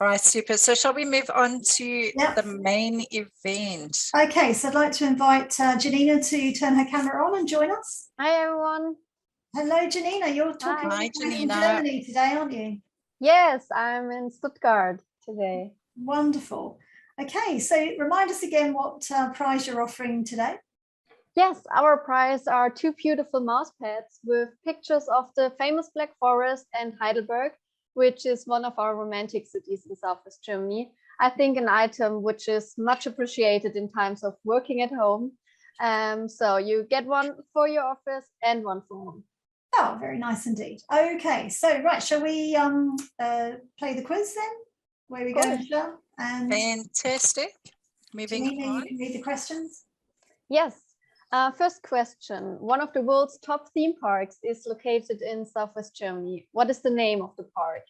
right, super. So shall we move on to Yep. the main event? Okay, so I'd like to invite Janina to turn her camera on and join us. Hi, everyone. Hello, Janina. You're talking Hi, from Janina. Germany today, aren't you? Yes, I'm in Stuttgart today. Wonderful. Okay, so remind us again what prize you're offering today. Yes, our prize are 2 beautiful mouse pads with pictures of the famous Black Forest and Heidelberg, which is one of our romantic cities in Southwest Germany. I think an item which is much appreciated in times of working at home. So you get one for your office and one for home. Oh, very nice indeed. Okay, so right, shall we play the quiz then? Where we go, Michelle? And fantastic. Moving Janina, on. you can read the questions. Yes. First question. One of the world's top theme parks is located in Southwest Germany. What is the name of the park?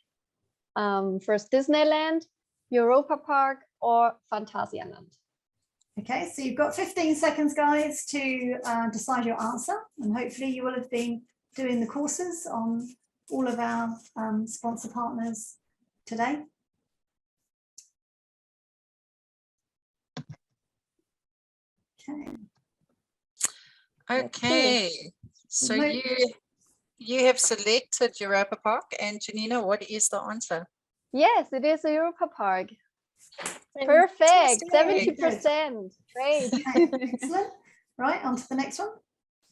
First, Disneyland, Europa Park, or Phantasialand? Okay, so you've got 15 seconds, guys, to decide your answer. And hopefully you will have been doing the courses on all of our sponsor partners today. Okay, so you have selected Europa Park, and Janina, what is the answer? Yes, it is a Europa Park. Perfect, 70%. Great. Excellent. Right, on to the next one.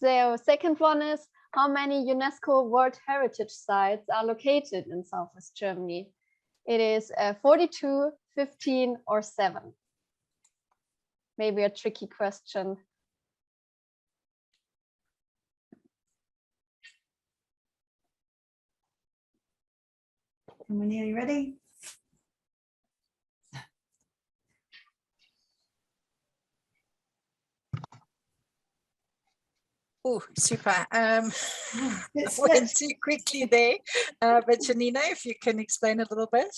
So second one is, how many UNESCO World Heritage Sites are located in Southwest Germany? It is 42, 15, or 7. Maybe a tricky question. And we're nearly ready. Oh, super. I went too quickly there. But Janina, if you can explain a little bit.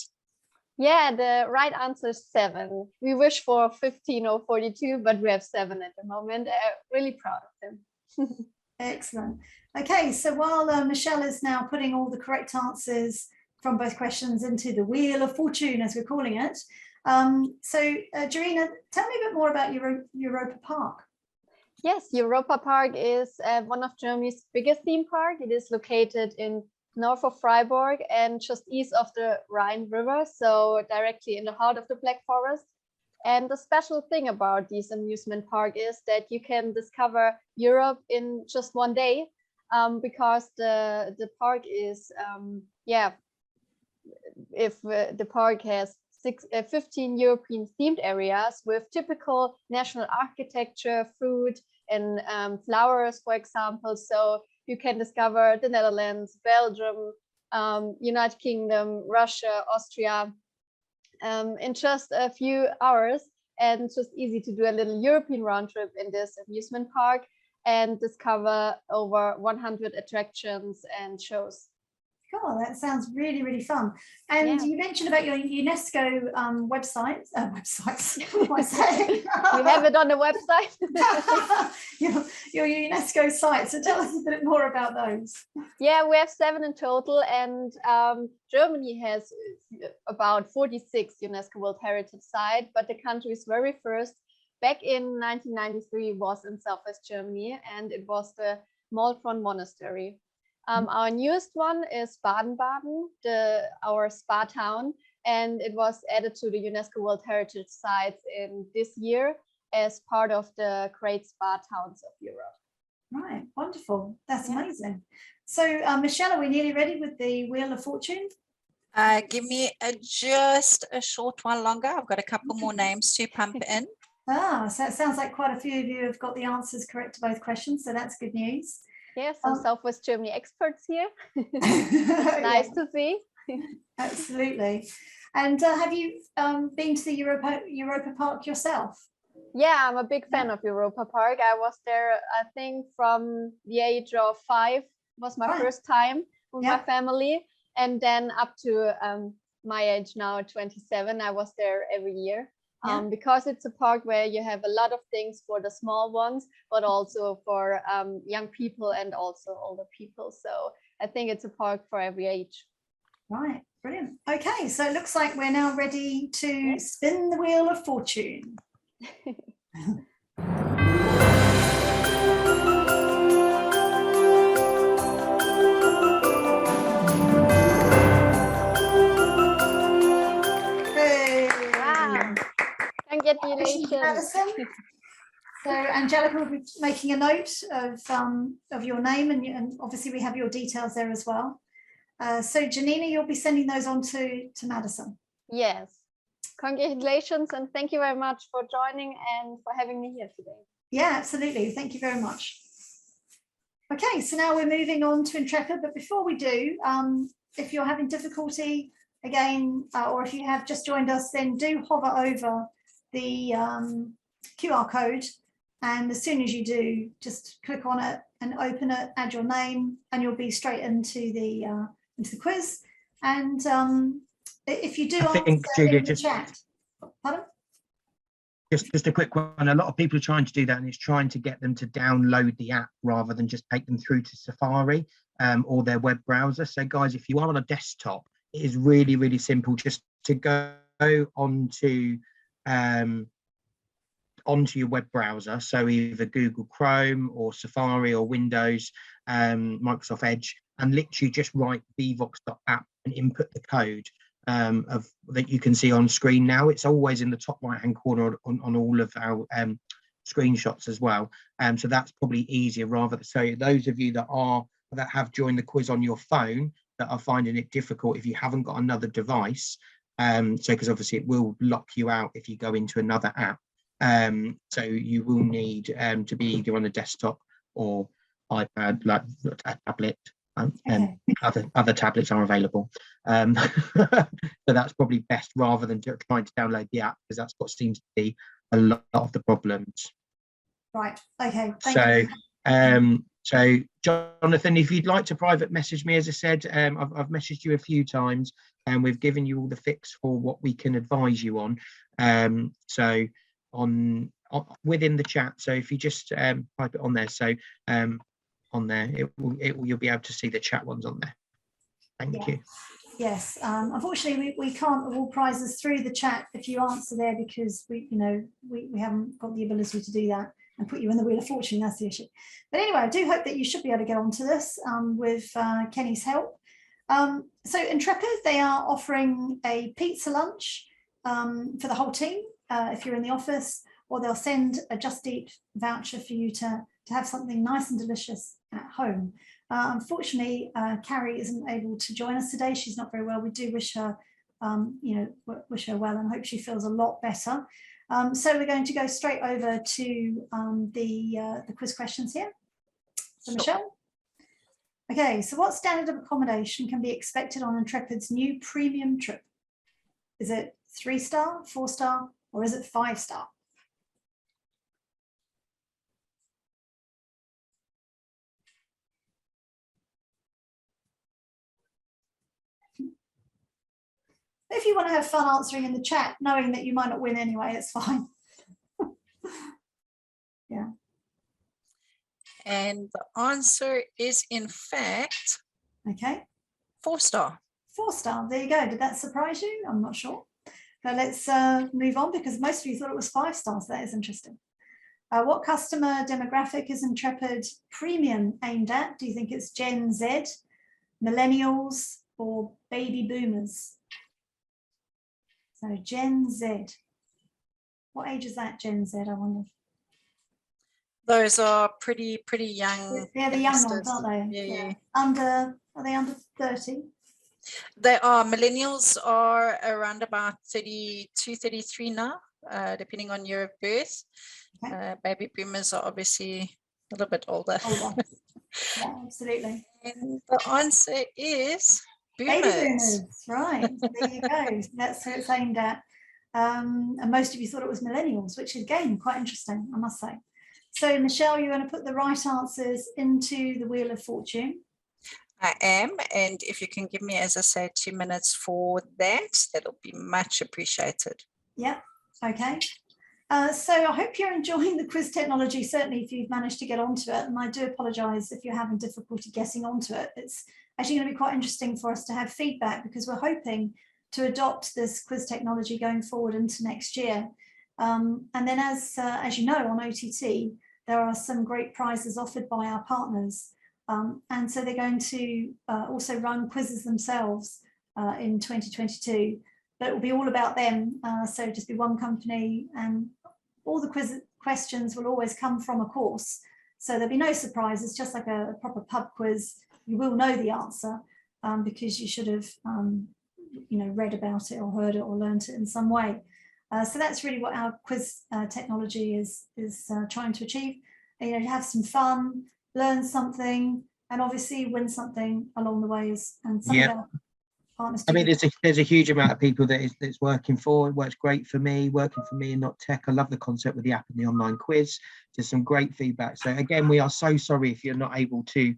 Yeah, the right answer is 7. We wish for 15 or 42, but we have 7 at the moment. Really proud of them. Excellent. Okay, so while Michelle is now putting all the correct answers from both questions into the Wheel of Fortune, as we're calling it. Jarina, tell me a bit more about Europa Park. Yes, Europa Park is one of Germany's biggest theme park. It is located in north of Freiburg and just east of the Rhine River, so directly in the heart of the Black Forest. And the special thing about this amusement park is that you can discover Europe in just one day, because the park is, the park has 15 European themed areas with typical national architecture, food, and flowers, for example. So you can discover the Netherlands, Belgium, United Kingdom, Russia, Austria in just a few hours, and it's just easy to do a little European round trip in this amusement park and discover over 100 attractions and shows. Cool, that sounds really, really fun. And you mentioned about your UNESCO websites. What am I saying? We have it on the website. your UNESCO site. So tell us a bit more about those. Yeah, we have 7 in total, and Germany has about 46 UNESCO World Heritage Sites, but the country's very first, back in 1993, was in Southwest Germany, and it was the mulled Monastery. Our newest one is Baden-Baden, our spa town, and it was added to the UNESCO World Heritage Sites in this year as part of the Great Spa Towns of Europe. Right, wonderful. That's amazing. So, Michelle, are we nearly ready with the Wheel of Fortune? Give me just a short while longer. I've got a couple more names to pump in. So it sounds like quite a few of you have got the answers correct to both questions, so that's good news. Yeah, some Southwest Germany experts here. Nice to see. Absolutely. And have you been to the Europa Park yourself? Yeah, I'm a big fan of Europa Park. I was there, I think, from the age of 5 was my first time with my family. And then up to my age now, 27, I was there every year. Because it's a park where you have a lot of things for the small ones, but also for young people and also older people. So I think it's a park for every age. Right, brilliant. Okay, so it looks like we're now ready to spin the wheel of fortune. Hey. Wow. Congratulations. Madison. So Angelica will be making a note of your name, and obviously we have your details there as well. So Janina, you'll be sending those on to Madison. Yes. Congratulations, and thank you very much for joining and for having me here today. Yeah, absolutely. Thank you very much. Okay, so now we're moving on to Intrepid, but before we do, if you're having difficulty again, or if you have just joined us, then do hover over the QR code, and as soon as you do, just click on it and open it, add your name, and you'll be straight into the quiz. And if you do I think, answer Julia, in the chat, pardon? Just a quick one. A lot of people are trying to do that, and it's trying to get them to download the app rather than just take them through to Safari or their web browser. So guys, if you are on a desktop, it is really, really simple just to go onto your web browser. So either Google Chrome or Safari or Windows, Microsoft Edge, and literally just write bvox.app and input the code that you can see on screen now. It's always in the top right hand corner on all of our screenshots as well. So that's probably easier rather. So those of you that have joined the quiz on your phone that are finding it difficult, if you haven't got another device, so because obviously it will lock you out if you go into another app. So you will need to be either on a desktop or iPad, like a tablet. Other tablets are available. So that's probably best rather than trying to download the app, because that's what seems to be a lot of the problems. Right. Okay. Thank you. So Jonathan, if you'd like to private message me, as I said, I've messaged you a few times, and we've given you all the fix for what we can advise you on. So on within the chat. So if you just type it on there. So on there, you'll be able to see the chat ones on there. Thank you. Yes, unfortunately we can't award prizes through the chat if you answer there, because we haven't got the ability to do that and put you in the wheel of fortune. That's the issue. But anyway, I do hope that you should be able to get onto this with Kenny's help. So Intrepid, they are offering a pizza lunch for the whole team if you're in the office, or they'll send a Just Eat voucher for you to have something nice and delicious at home. Unfortunately, Carrie isn't able to join us today. She's not very well. We do wish her, wish her well, and hope she feels a lot better. So we're going to go straight over to the quiz questions here. So Michelle. Okay, so what standard of accommodation can be expected on Intrepid's new premium trip? Is it 3-star, 4-star, or is it 5-star? If you want to have fun answering in the chat, knowing that you might not win anyway, it's fine. Yeah. And the answer is, in fact, okay, 4-star. 4-star. There you go. Did that surprise you? I'm not sure. But let's move on, because most of you thought it was 5 stars. That is interesting. What customer demographic is Intrepid Premium aimed at? Do you think it's Gen Z, millennials, or baby boomers? So Gen Z. What age is that, Gen Z, I wonder? Those are pretty young. They're the young ones, aren't they? Yeah. Are they under 30? They are. Millennials are around about 32, 33 now, depending on year of birth. Okay. Baby boomers are obviously a little bit older. Yeah, absolutely. And the answer is boomers. Baby boomers, right. There you go. That's who it's aimed at. And most of you thought it was millennials, which is, again, quite interesting, I must say. So, Michelle, you're going to put the right answers into the Wheel of Fortune. I am. And if you can give me, as I say, 2 minutes for that, that'll be much appreciated. Yeah. Okay. So I hope you're enjoying the quiz technology, certainly if you've managed to get onto it. And I do apologise if you're having difficulty getting onto it. It's actually going to be quite interesting for us to have feedback, because we're hoping to adopt this quiz technology going forward into next year. And then as you know, on OTT, there are some great prizes offered by our partners. And so they're going to also run quizzes themselves in 2022. But it will be all about them. So just be one company, and all the questions will always come from a course. So there'll be no surprises, just like a proper pub quiz. You will know the answer because you should have read about it or heard it or learned it in some way. So that's really what our quiz technology is trying to achieve. To have some fun, learn something, and obviously win something along the way. And some of our partners. I mean, there's a huge amount of people that it's working for. It works great for me, working for me and not tech. I love the concept with the app and the online quiz. There's some great feedback. So again, we are so sorry if you're not able to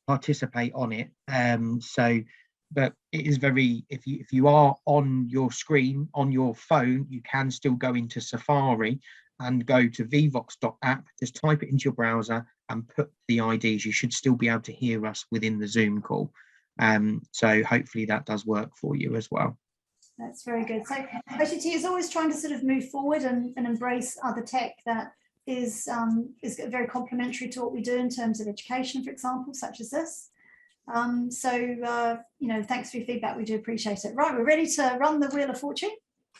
participate on it. But it is if you are on your screen on your phone, you can still go into Safari and go to vvox.app. Just type it into your browser and put the IDs. You should still be able to hear us within the Zoom call. So hopefully that does work for you as well. That's very good. So OTT is always trying to sort of move forward and embrace other tech that is very complementary to what we do in terms of education, for example, such as this. Thanks for your feedback. We do appreciate it. Right, we're ready to run the Wheel of Fortune.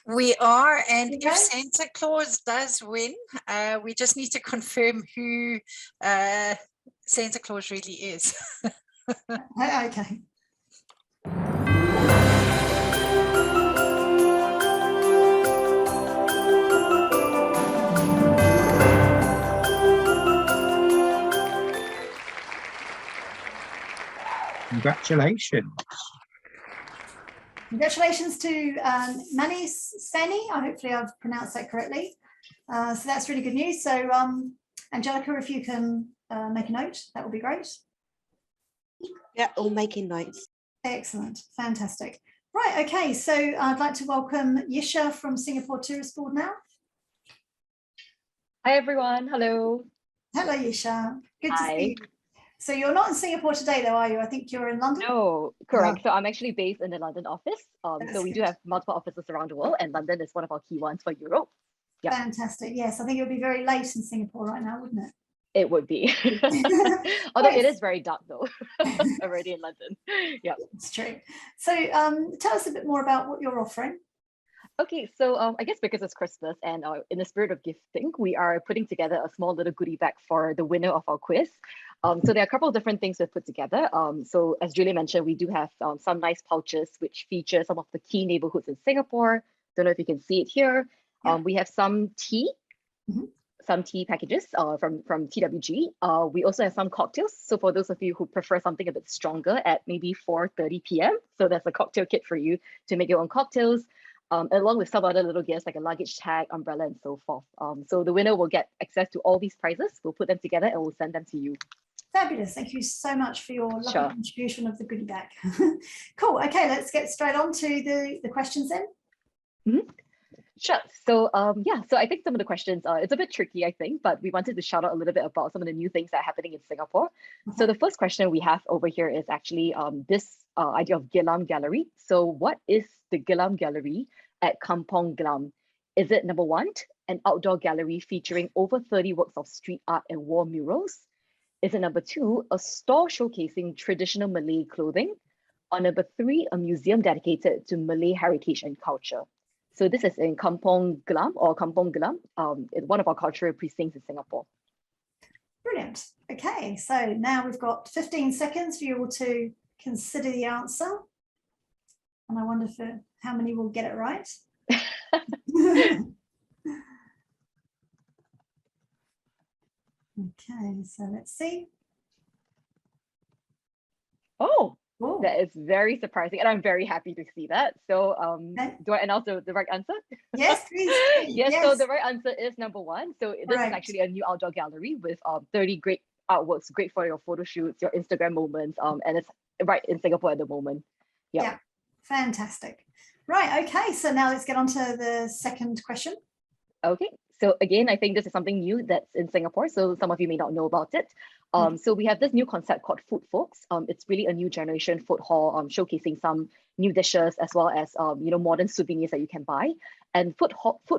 We are, and Okay. if Santa Claus does win, we just need to confirm who Santa Claus really is. Okay. Congratulations. Congratulations to Mani Seni. Hopefully I've pronounced that correctly. So that's really good news. So Angelica, if you can make a note, that would be great. Yeah, all making notes. Excellent, fantastic. Right, okay, so I'd like to welcome Yisha from Singapore Tourist Board now. Hi everyone, hello. Hello Yisha, good Hi. to see you. So you're not in Singapore today though, are you? I think you're in London? No, correct. So I'm actually based in the London office. So we do good. have multiple offices around the world, and London is one of our key ones for Europe. Yeah. Fantastic, yes, I think it would be very late in Singapore right now, wouldn't it? It would be. Although it is very dark though, already in London. Yeah. It's true. So tell us a bit more about what you're offering. Okay, so I guess because it's Christmas and in the spirit of gifting, we are putting together a small little goodie bag for the winner of our quiz. So there are a couple of different things we've put together. So as Julia mentioned, we do have some nice pouches which feature some of the key neighborhoods in Singapore. Don't know if you can see it here. Yeah. We have some tea. Some tea packages from TWG. We also have some cocktails. So for those of you who prefer something a bit stronger at maybe 4:30 p.m. So there's a cocktail kit for you to make your own cocktails, along with some other little gifts like a luggage tag, umbrella, and so forth. So the winner will get access to all these prizes. We'll put them together and we'll send them to you. Fabulous. Thank you so much for your lovely Sure. contribution of the goodie bag. Cool. Okay, let's get straight on to the questions then. Sure. So so I think some of the questions, it's a bit tricky, I think, but we wanted to shout out a little bit about some of the new things that are happening in Singapore. So the first question we have over here is actually this idea of Glam Gallery. So what is the Glam Gallery at Kampong Glam? Is it number one, an outdoor gallery featuring over 30 works of street art and wall murals? Is it number two, a store showcasing traditional Malay clothing? Or number three, a museum dedicated to Malay heritage and culture? So this is in Kampong Glam or Kampong Glam, one of our cultural precincts in Singapore. Brilliant. Okay, so now we've got 15 seconds for you all to consider the answer. And I wonder how many will get it right. Okay, so let's see. Oh, Ooh. that is very surprising. And I'm very happy to see that. So Okay. do I announce the right answer? Yes, please. Yes, so the right answer is number one. So this is actually a new outdoor gallery with 30 great artworks, great for your photo shoots, your Instagram moments, and it's right in Singapore at the moment. Yeah. Fantastic. Right, okay, so now let's get on to the second question. Okay, so again, I think this is something new that's in Singapore, so some of you may not know about it. So we have this new concept called Food Folks. It's really a new generation food hall, showcasing some new dishes as well as modern souvenirs that you can buy. And Food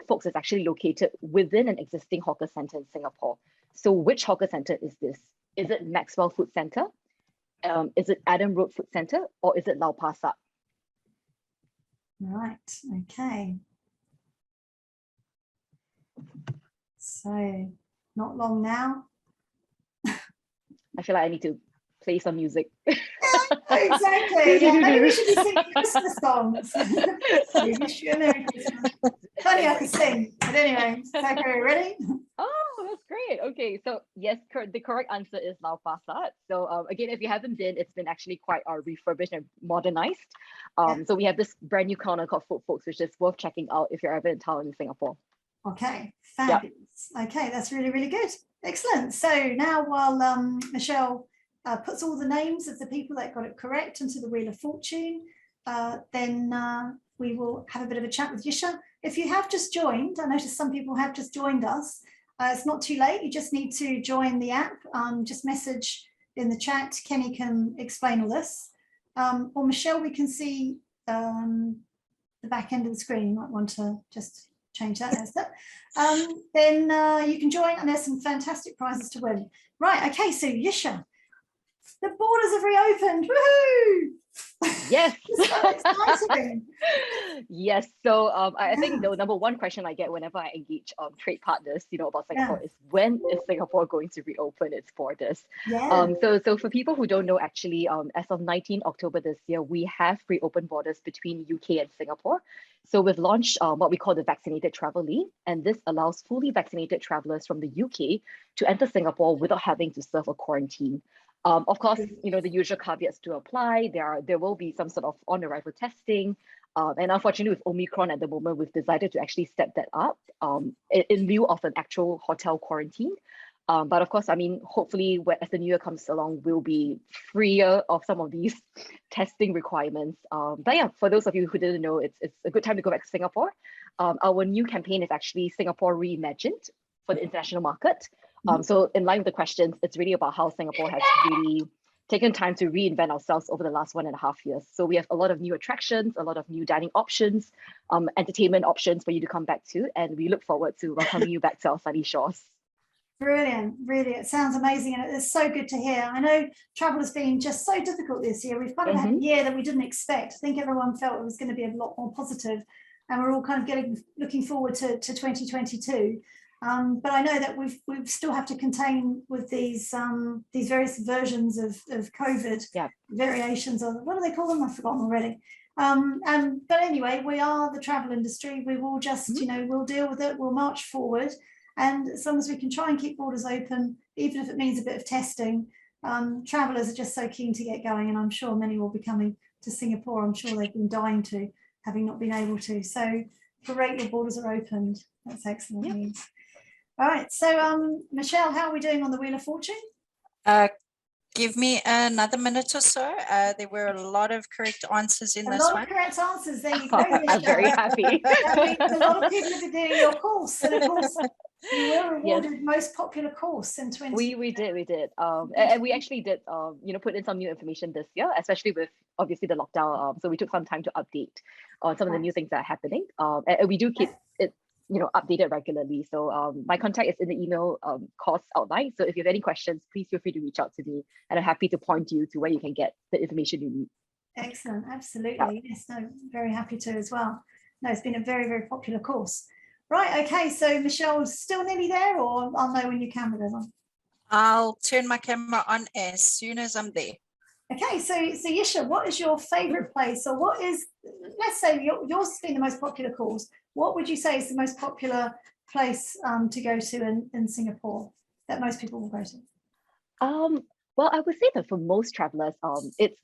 Folks is actually located within an existing hawker center in Singapore. So which hawker center is this? Is it Maxwell Food Center? Is it Adam Road Food Center, or is it Lau Pa Sat? Right, okay. So not long now. I feel like I need to play some music. Exactly. Yeah, maybe we should be singing Christmas songs. We wish you a Merry Christmas. Funny I can sing, but anyway, okay, ready? Oh, that's great. Okay, so yes, the correct answer is Lau Pa Sat. So again, if you haven't been, it's been actually quite refurbished and modernized. So we have this brand new corner called Food Folks, which is worth checking out if you're ever in town in Singapore. Okay, fabulous. Yep. Okay, that's really, really good. Excellent. So now while Michelle puts all the names of the people that got it correct into the Wheel of Fortune, then we will have a bit of a chat with Yisha. If you have just joined, I noticed some people have just joined us. It's not too late. You just need to join the app. Just message in the chat. Kenny can explain all this. Or Michelle, we can see the back end of the screen. You might want to just change that. Then you can join, and there's some fantastic prizes to win. Right, okay, so Yisha, the borders have reopened. Woohoo! Yes. So exciting. Yes. So I think the number one question I get whenever I engage trade partners, about Singapore is, when is Singapore going to reopen its borders? Yeah. So for people who don't know, actually, as of 19 October this year, we have reopened borders between UK and Singapore. So we've launched what we call the Vaccinated Travel Lane, and this allows fully vaccinated travelers from the UK to enter Singapore without having to serve a quarantine. Of course, the usual caveats to apply. There will be some sort of on-arrival testing. And unfortunately, with Omicron at the moment, we've decided to actually step that up in lieu of an actual hotel quarantine. But of course, I mean, hopefully, as the new year comes along, we'll be freer of some of these testing requirements. But yeah, for those of you who didn't know, it's a good time to go back to Singapore. Our new campaign is actually Singapore Reimagined for the international market. So in line with the questions, it's really about how Singapore has really taken time to reinvent ourselves over the last 1.5 years. So we have a lot of new attractions, a lot of new dining options, entertainment options for you to come back to, and we look forward to welcoming you back to our sunny shores. Brilliant, really, it sounds amazing, and it's so good to hear. I know travel has been just so difficult this year. We've kind of had a year that we didn't expect. I think everyone felt it was going to be a lot more positive, and we're all kind of looking forward to 2022. But I know that we still have to contain with these various versions of COVID, variations of, what do they call them? I've forgotten already. But anyway, we are the travel industry. We will just, we'll deal with it. We'll march forward. And as long as we can try and keep borders open, even if it means a bit of testing, travellers are just so keen to get going. And I'm sure many will be coming to Singapore. I'm sure they've been dying to, having not been able to. So great, your borders are opened. That's excellent news. All right, so Michelle, how are we doing on the Wheel of Fortune? Give me another minute or so. There were a lot of correct answers in this one. A lot of correct answers. There you go. I'm very happy. That means a lot of people have been doing your course, and of course, you were awarded most popular course in 20. We did. And we actually did, put in some new information this year, especially with obviously the lockdown. So we took some time to update on some of the new things that are happening. And we do keep it, updated regularly. So my contact is in the email course outline. So if you have any questions, please feel free to reach out to me, and I'm happy to point you to where you can get the information you need. Excellent, absolutely. Yes, no, very happy to as well. No, it's been a very, very popular course. Right, okay, so Michelle's still nearly there, or I'll know when your camera's on? I'll turn my camera on as soon as I'm there. Okay, so Yisha, what is your favorite place, or what is, let's say yours has been the most popular course. What would you say is the most popular place to go to in Singapore that most people will go to? Well, I would say that for most travelers,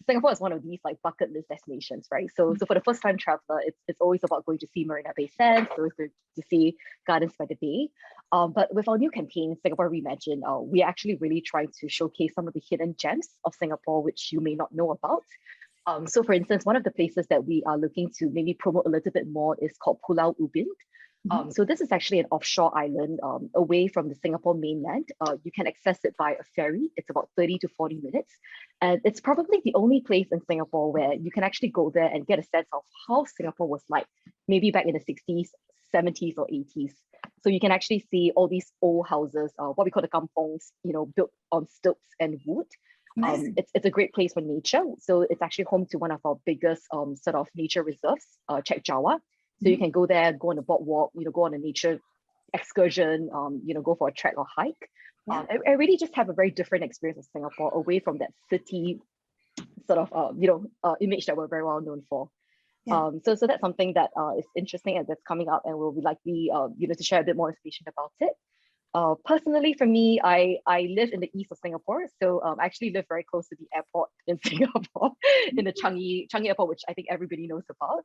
Singapore is one of these like bucket list destinations, right? So for the first time traveler, it's always about going to see Marina Bay Sands, or to see Gardens by the Bay. But with our new campaign, Singapore Reimagined, we actually really trying to showcase some of the hidden gems of Singapore, which you may not know about. So for instance, one of the places that we are looking to maybe promote a little bit more is called Pulau Ubin. So this is actually an offshore island away from the Singapore mainland. You can access it by a ferry. It's about 30 to 40 minutes. And it's probably the only place in Singapore where you can actually go there and get a sense of how Singapore was like, maybe back in the 60s, 70s or 80s. So you can actually see all these old houses, what we call the kampongs, built on stilts and wood. It's a great place for nature. So it's actually home to one of our biggest sort of nature reserves, Chek Jawa. So you can go there, go on a boardwalk, go on a nature excursion, go for a trek or hike. I really just have a very different experience of Singapore away from that city sort of, image that we're very well known for. So that's something that is interesting and that's coming up, and we'll be likely, to share a bit more information about it. Personally, for me, I live in the east of Singapore, so I actually live very close to the airport in Singapore, in the Changi Airport, which I think everybody knows about.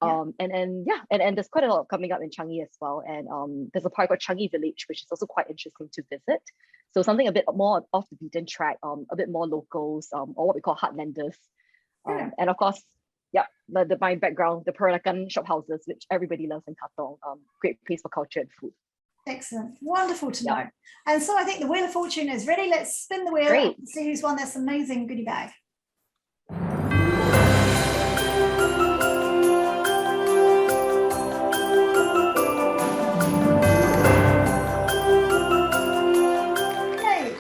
And there's quite a lot coming up in Changi as well. And there's a park called Changi Village, which is also quite interesting to visit. So something a bit more off the beaten track, a bit more locals, or what we call heartlanders. And of course, my background, the Peranakan shop houses, which everybody loves in Katong. Great place for culture and food. Excellent. Wonderful to know. And so I think the Wheel of Fortune is ready. Let's spin the wheel and see who's won this amazing goodie bag. Great.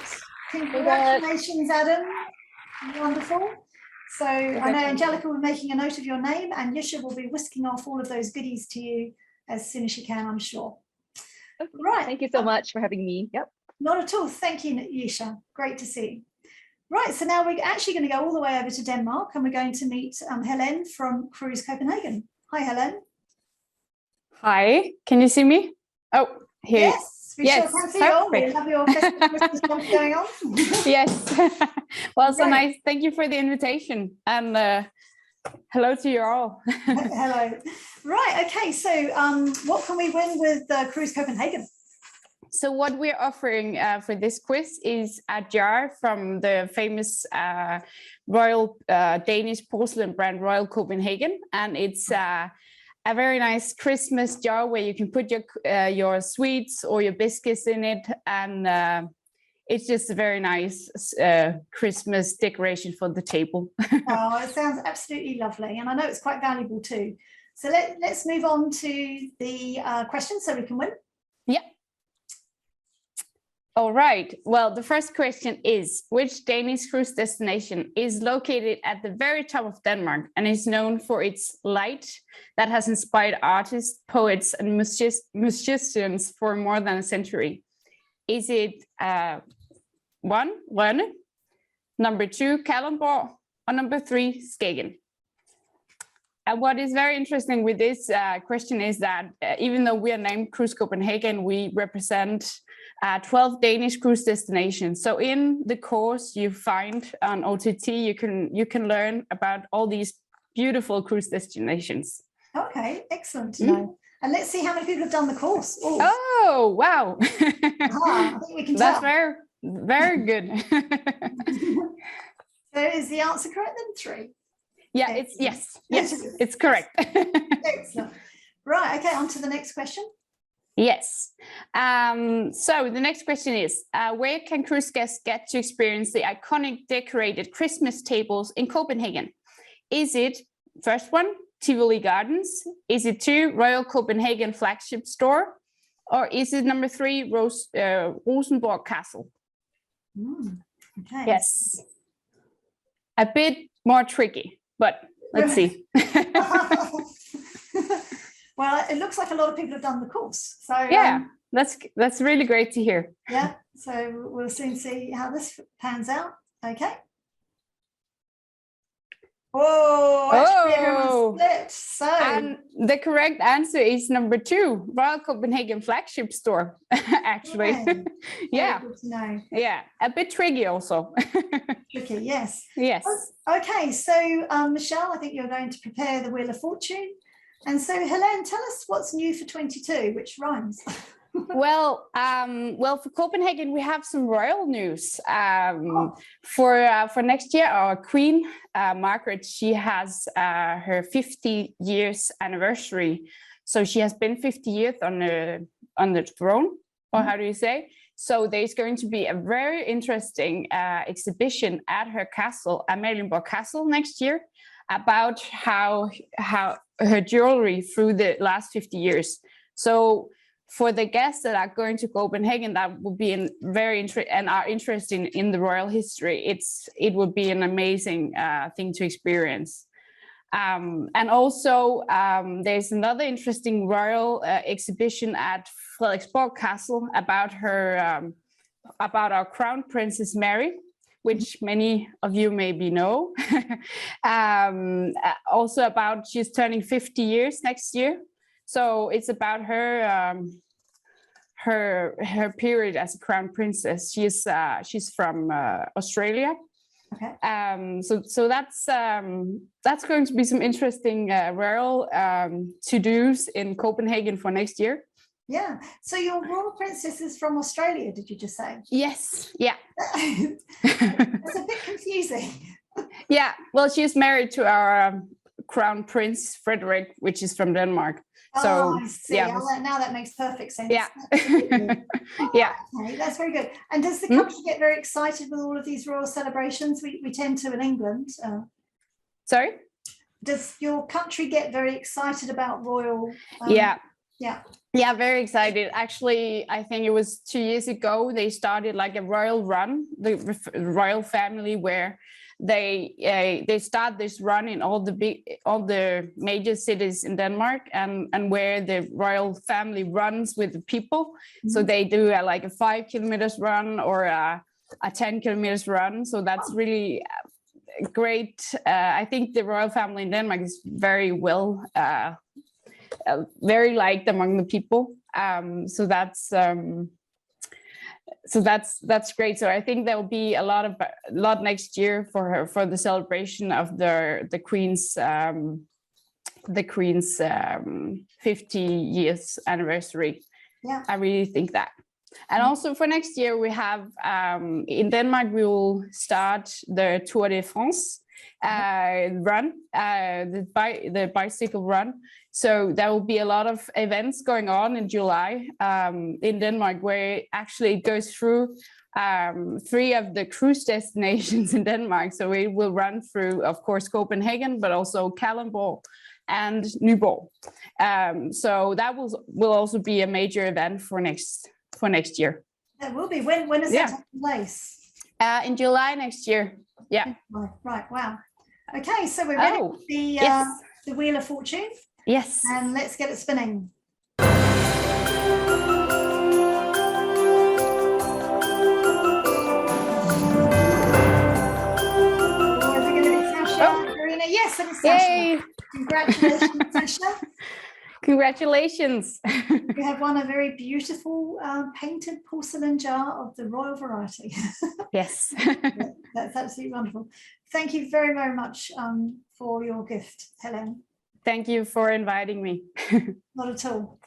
Congratulations, Adam. Wonderful. So I know Angelica will be making a note of your name, and Yusha will be whisking off all of those goodies to you as soon as she can, I'm sure. Okay. Right. Thank you so much for having me. Yep. Not at all. Thank you, Yusha. Great to see you. Right. So now we're actually going to go all the way over to Denmark, and we're going to meet Helen from Cruise Copenhagen. Hi, Helen. Hi. Can you see me? Oh, here. Yes. We sure can see you all. We have your Christmas jump going on. Yes. Well, so nice. Thank you for the invitation, and hello to you all. Hello. Right. Okay. So what can we win with Cruise Copenhagen? So what we're offering for this quiz is a jar from the famous Royal Danish porcelain brand Royal Copenhagen, and it's a very nice Christmas jar where you can put your sweets or your biscuits in it, and it's just a very nice Christmas decoration for the table. Oh, it sounds absolutely lovely, and I know it's quite valuable too. So let's move on to the questions so we can win. Yeah. All right. Well, the first question is, which Danish cruise destination is located at the very top of Denmark and is known for its light that has inspired artists, poets, and musicians for more than a century? Is it 1, Rønne, number 2, Kalundborg, or number 3, Skagen? And what is very interesting with this question is that even though we are named Cruise Copenhagen, we represent 12 Danish cruise destinations. So in the course you find on OTT, you can learn about all these beautiful cruise destinations. Okay, excellent to know. And let's see how many people have done the course. Ooh. Oh, wow. I think we can That's tell. very good. So is the answer correct then? 3? Yeah, Excellent. yes, it's correct. Excellent. Right, okay, on to the next question. Yes. So the next question is, where can cruise guests get to experience the iconic decorated Christmas tables in Copenhagen? Is it first one, Tivoli Gardens? Is it 2, Royal Copenhagen flagship store? Or is it number 3, Rosenborg Castle? Okay. Yes. A bit more tricky, but let's see. Well, it looks like a lot of people have done the course. So yeah, that's really great to hear. Yeah, so we'll soon see how this pans out. Okay. Oh, actually everyone's split. So and the correct answer is number 2, Royal Copenhagen flagship store. Actually, okay. Yeah, good to know. Yeah, a bit tricky also. Tricky, yes. Yes. Okay, so Michelle, I think you're going to prepare the Wheel of Fortune. And so Helene, tell us what's new for 22, which rhymes. Well, for Copenhagen, we have some royal news. For next year, our Queen Margaret, she has her 50 years anniversary. So she has been 50 years on the throne, or how do you say? So there's going to be a very interesting exhibition at her castle, Amalienborg Castle, next year, about how her jewelry through the last 50 years. So for the guests that are going to Copenhagen, that will be very interesting and are interested in the royal history. It would be an amazing thing to experience. And also there's another interesting royal exhibition at Frederiksborg Castle about about our Crown Princess Mary, which many of you maybe know. Also about she's turning 50 years next year. So it's about her her period as a crown princess. She's from Australia. Okay. So that's going to be some interesting royal to-dos in Copenhagen for next year. Yeah. So your royal princess is from Australia, did you just say? Yes. Yeah. That's a bit confusing. Yeah. Well, she's married to our crown prince Frederik, which is from Denmark. So I see. yeah. Now that makes perfect sense. Yeah. Yeah. Okay, that's very good. And does the country get very excited with all of these royal celebrations? We tend to in England. Sorry? Does your country get very excited about royal? Yeah. Yeah. Yeah, very excited. Actually, I think it was 2 years ago, they started like a royal run, the royal family, where they start this run in all the major cities in Denmark, and where the royal family runs with the people. So they do like a 5 kilometers run or a 10 kilometers run. So that's really great. I think the royal family in Denmark is very well, very liked among the people. So that's great. So I think there will be a lot next year for the celebration of the Queen's 50 years anniversary. Yeah. I really think that. And also for next year we have in Denmark we will start the Tour de France run, the bicycle run. So there will be a lot of events going on in July in Denmark, where actually it goes through 3 of the cruise destinations in Denmark. So it will run through, of course, Copenhagen, but also Kalundborg and Nyborg. So that will also be a major event for next year. There will be. When is that taking place? In July next year. Yeah. Right. Wow. Okay, so we're ready for the Wheel of Fortune. Yes. And let's get it spinning. Karina, yes, it is Sasha. Yay. Congratulations, Sasha. Congratulations. You have won a very beautiful painted porcelain jar of the royal variety. Yes. That's absolutely wonderful. Thank you very, very much for your gift, Helen. Thank you for inviting me. Not at all.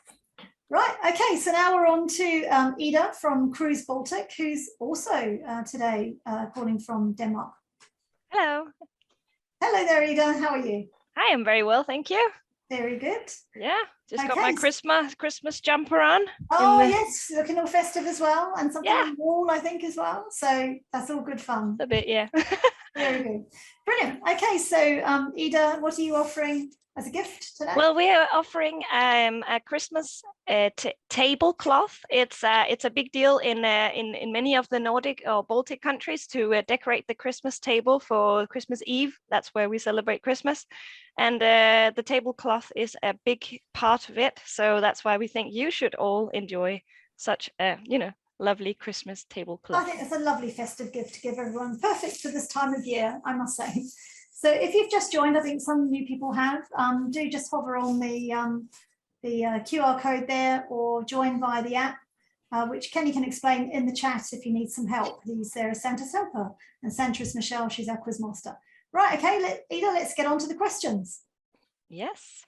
Right, okay, so now we're on to Ida from Cruise Baltic, who's also today calling from Denmark. Hello. Hello there, Ida. How are you? I am very well, thank you. Very good. Yeah, just got my Christmas jumper on. Oh yes, looking all festive as well, and something on the wall, I think, as well. So that's all good fun. A bit, yeah. Very good. Brilliant. Okay, so Ida, what are you offering as a gift today? Well, we are offering a Christmas tablecloth. It's a big deal in many of the Nordic or Baltic countries to decorate the Christmas table for Christmas Eve. That's where we celebrate Christmas, and the tablecloth is a big part of it. So that's why we think you should all enjoy such a lovely Christmas tablecloth. I think it's a lovely festive gift to give everyone. Perfect for this time of year, I must say. So if you've just joined, I think some new people have, do just hover on the QR code there, or join via the app, which Kenny can explain in the chat if you need some help. He's there as Santa's helper, and Santa is Michelle, she's our quiz master. Right, okay, Ida, let's get on to the questions. Yes.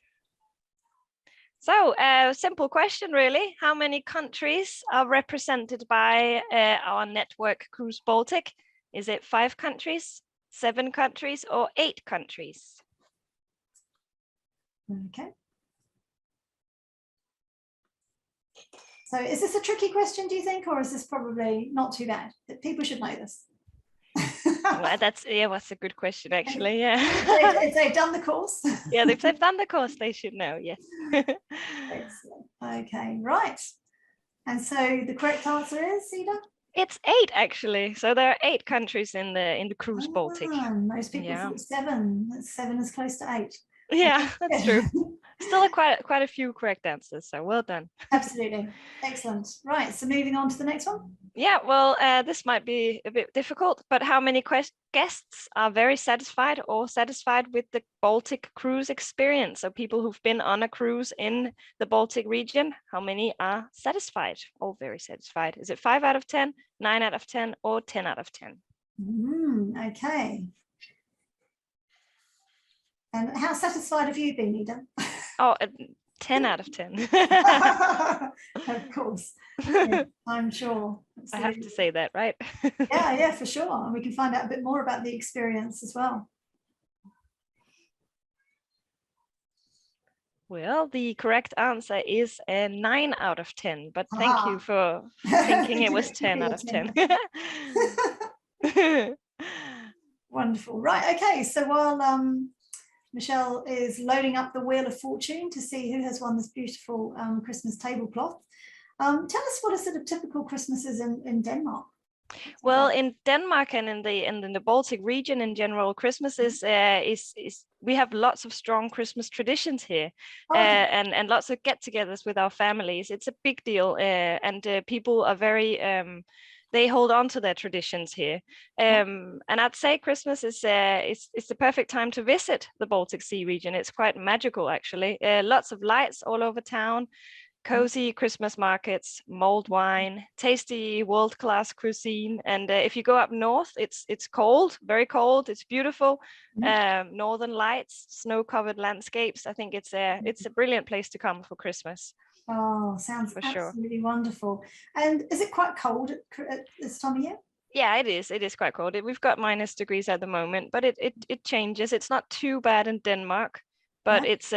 So, simple question really. How many countries are represented by our network Cruise Baltic? Is it 5 countries, 7 countries, or 8 countries? Okay. So is this a tricky question, do you think, or is this probably not too bad? That people should know this. Well, that's a good question, actually. Yeah. If they've done the course. Yeah, if they've done the course, they should know. Yes. Excellent. Okay, right. And so the correct answer is, Ida? It's 8 actually. So there are 8 countries in the Cruise Baltic. Most people thought 7. 7 is close to 8. Yeah, that's true. Still quite a few correct answers. So well done. Absolutely. Excellent. Right. So moving on to the next one. Yeah, well, this might be a bit difficult, but how many guests are very satisfied or satisfied with the Baltic cruise experience? So people who've been on a cruise in the Baltic region, how many are satisfied or very satisfied? Is it 5 out of 10, 9 out of 10, or 10 out of 10? Okay. And how satisfied have you been, Ida? Oh, 10 out of 10. Of course. Yeah, I'm sure. I have to say that, right? Yeah, for sure. And we can find out a bit more about the experience as well. Well, the correct answer is a 9 out of 10, but thank you for thinking it was 10 out of 10. Wonderful. Right. Okay. So while Michelle is loading up the Wheel of Fortune to see who has won this beautiful Christmas tablecloth, tell us what a sort of typical Christmas is in Denmark. Well, in Denmark and in the Baltic region in general, Christmas is we have lots of strong Christmas traditions here, and lots of get-togethers with our families. It's a big deal, and people are very they hold on to their traditions here. And I'd say Christmas is the perfect time to visit the Baltic Sea region. It's quite magical, actually. Lots of lights all over town, cozy Christmas markets, mulled wine, tasty world-class cuisine. And if you go up north, it's cold, very cold. It's beautiful. Northern lights, snow-covered landscapes. I think it's a brilliant place to come for Christmas. Oh, sounds for absolutely sure. Wonderful. And is it quite cold at this time of year? Yeah, it is. It is quite cold. We've got -degrees at the moment, but it changes. It's not too bad in Denmark, but it's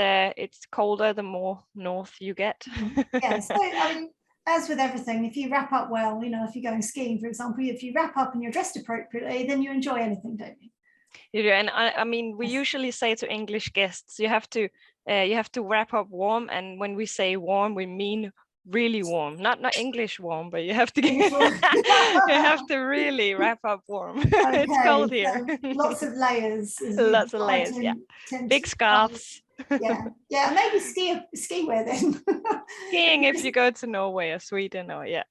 colder the more north you get. Yeah. So I mean, as with everything, if you wrap up well, if you're going skiing, for example, if you wrap up and you're dressed appropriately, then you enjoy anything, don't you? You do, and I mean, we usually say to English guests, you have to wrap up warm, and when we say warm, we mean really warm, not English warm, but you have to you have to really wrap up warm. Okay, it's cold here. Lots of layers. Lots of layers, yeah. Big scarves. Yeah, maybe ski wear then. Skiing if you go to Norway or Sweden or yeah,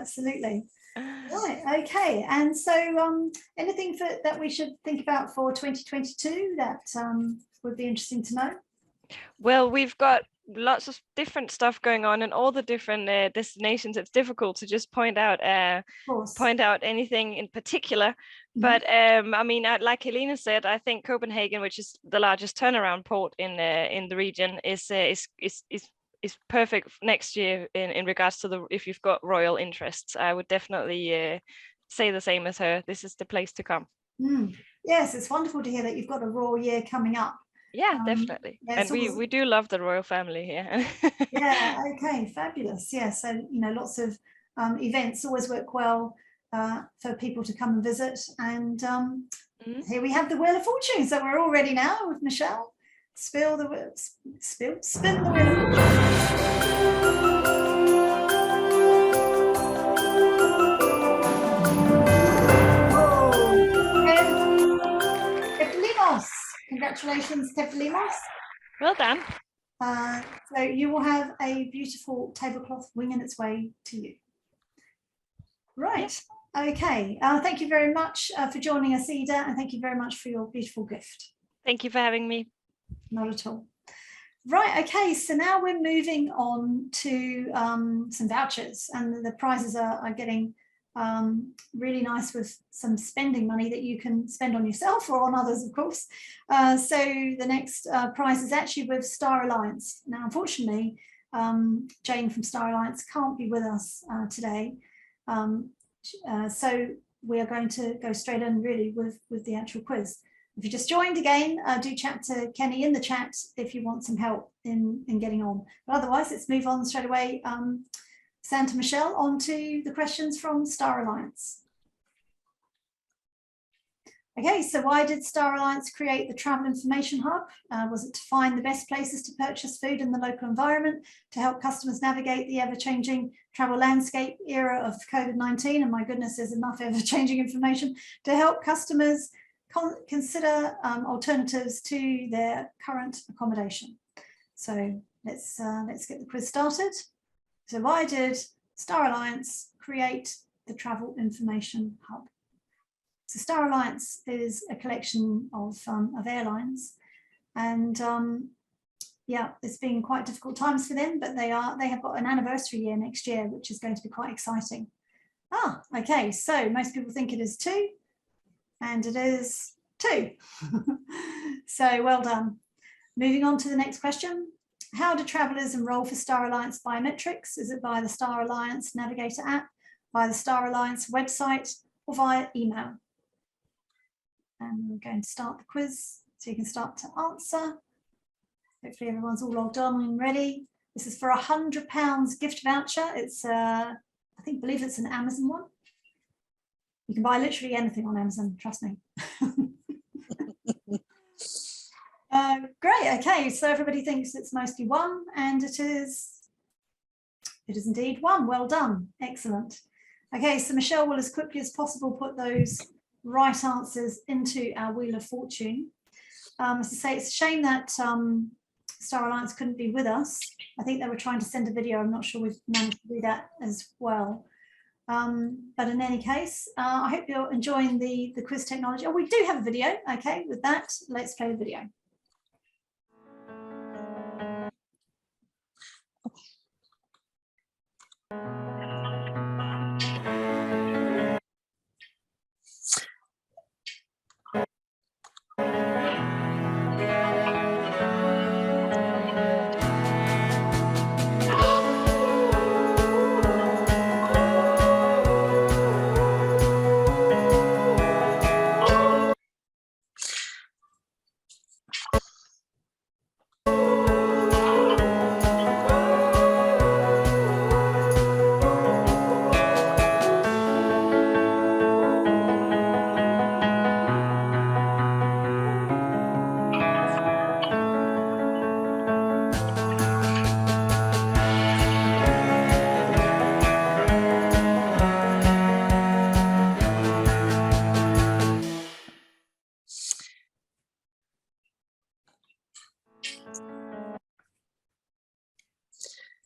absolutely. Right, okay. And so anything that we should think about for 2022 that would be interesting to know? Well, we've got lots of different stuff going on in all the different destinations. It's difficult to just point out anything in particular. But I mean, like Helena said, I think Copenhagen, which is the largest turnaround port in the region, is perfect next year in regards to if you've got royal interests. I would definitely say the same as her. This is the place to come. Yes, it's wonderful to hear that you've got a royal year coming up. Yeah, definitely. And we do love the royal family here. Yeah, okay, fabulous. Yeah, so lots of events always work well for people to come and visit. And here we have the Wheel of Fortune. So we're all ready now with Michelle. Spin the Wheel of Fortune. Congratulations, Teflimos. Well done. So you will have a beautiful tablecloth winging its way to you. Right. Okay. Thank you very much for joining us, Ida, and thank you very much for your beautiful gift. Thank you for having me. Not at all. Right. Okay. So now we're moving on to some vouchers, and the prizes are getting really nice with some spending money that you can spend on yourself or on others, of course. So the next prize is actually with Star Alliance. Now, unfortunately, Jane from Star Alliance can't be with us today. So we are going to go straight in really with the actual quiz. If you just joined again, do chat to Kenny in the chat if you want some help in getting on. But otherwise, let's move on straight away. Santa Michelle, on to the questions from Star Alliance. Okay, so why did Star Alliance create the Travel Information Hub? Was it to find the best places to purchase food in the local environment, to help customers navigate the ever-changing travel landscape era of COVID-19? And my goodness, there's enough ever-changing information to help customers consider alternatives to their current accommodation. So let's get the quiz started. So why did Star Alliance create the Travel Information Hub? So Star Alliance is a collection of airlines, and yeah, it's been quite difficult times for them, but they have got an anniversary year next year, which is going to be quite exciting. Ah, okay, so most people think it is 2, and it is 2. So well done. Moving on to the next question. How do travellers enrol for Star Alliance biometrics? Is it via the Star Alliance Navigator app, via the Star Alliance website, or via email? And we're going to start the quiz so you can start to answer. Hopefully everyone's all logged on and ready. This is for £100 gift voucher. It's I believe it's an Amazon one. You can buy literally anything on Amazon, trust me. Great, okay, so everybody thinks it's mostly 1, and it is indeed 1. Well done, excellent. Okay, so Michelle will as quickly as possible put those right answers into our Wheel of Fortune. As I say, it's a shame that Star Alliance couldn't be with us. I think they were trying to send a video. I'm not sure we've managed to do that as well. But in any case, I hope you're enjoying the quiz technology. Oh, we do have a video. Okay, with that, let's play the video.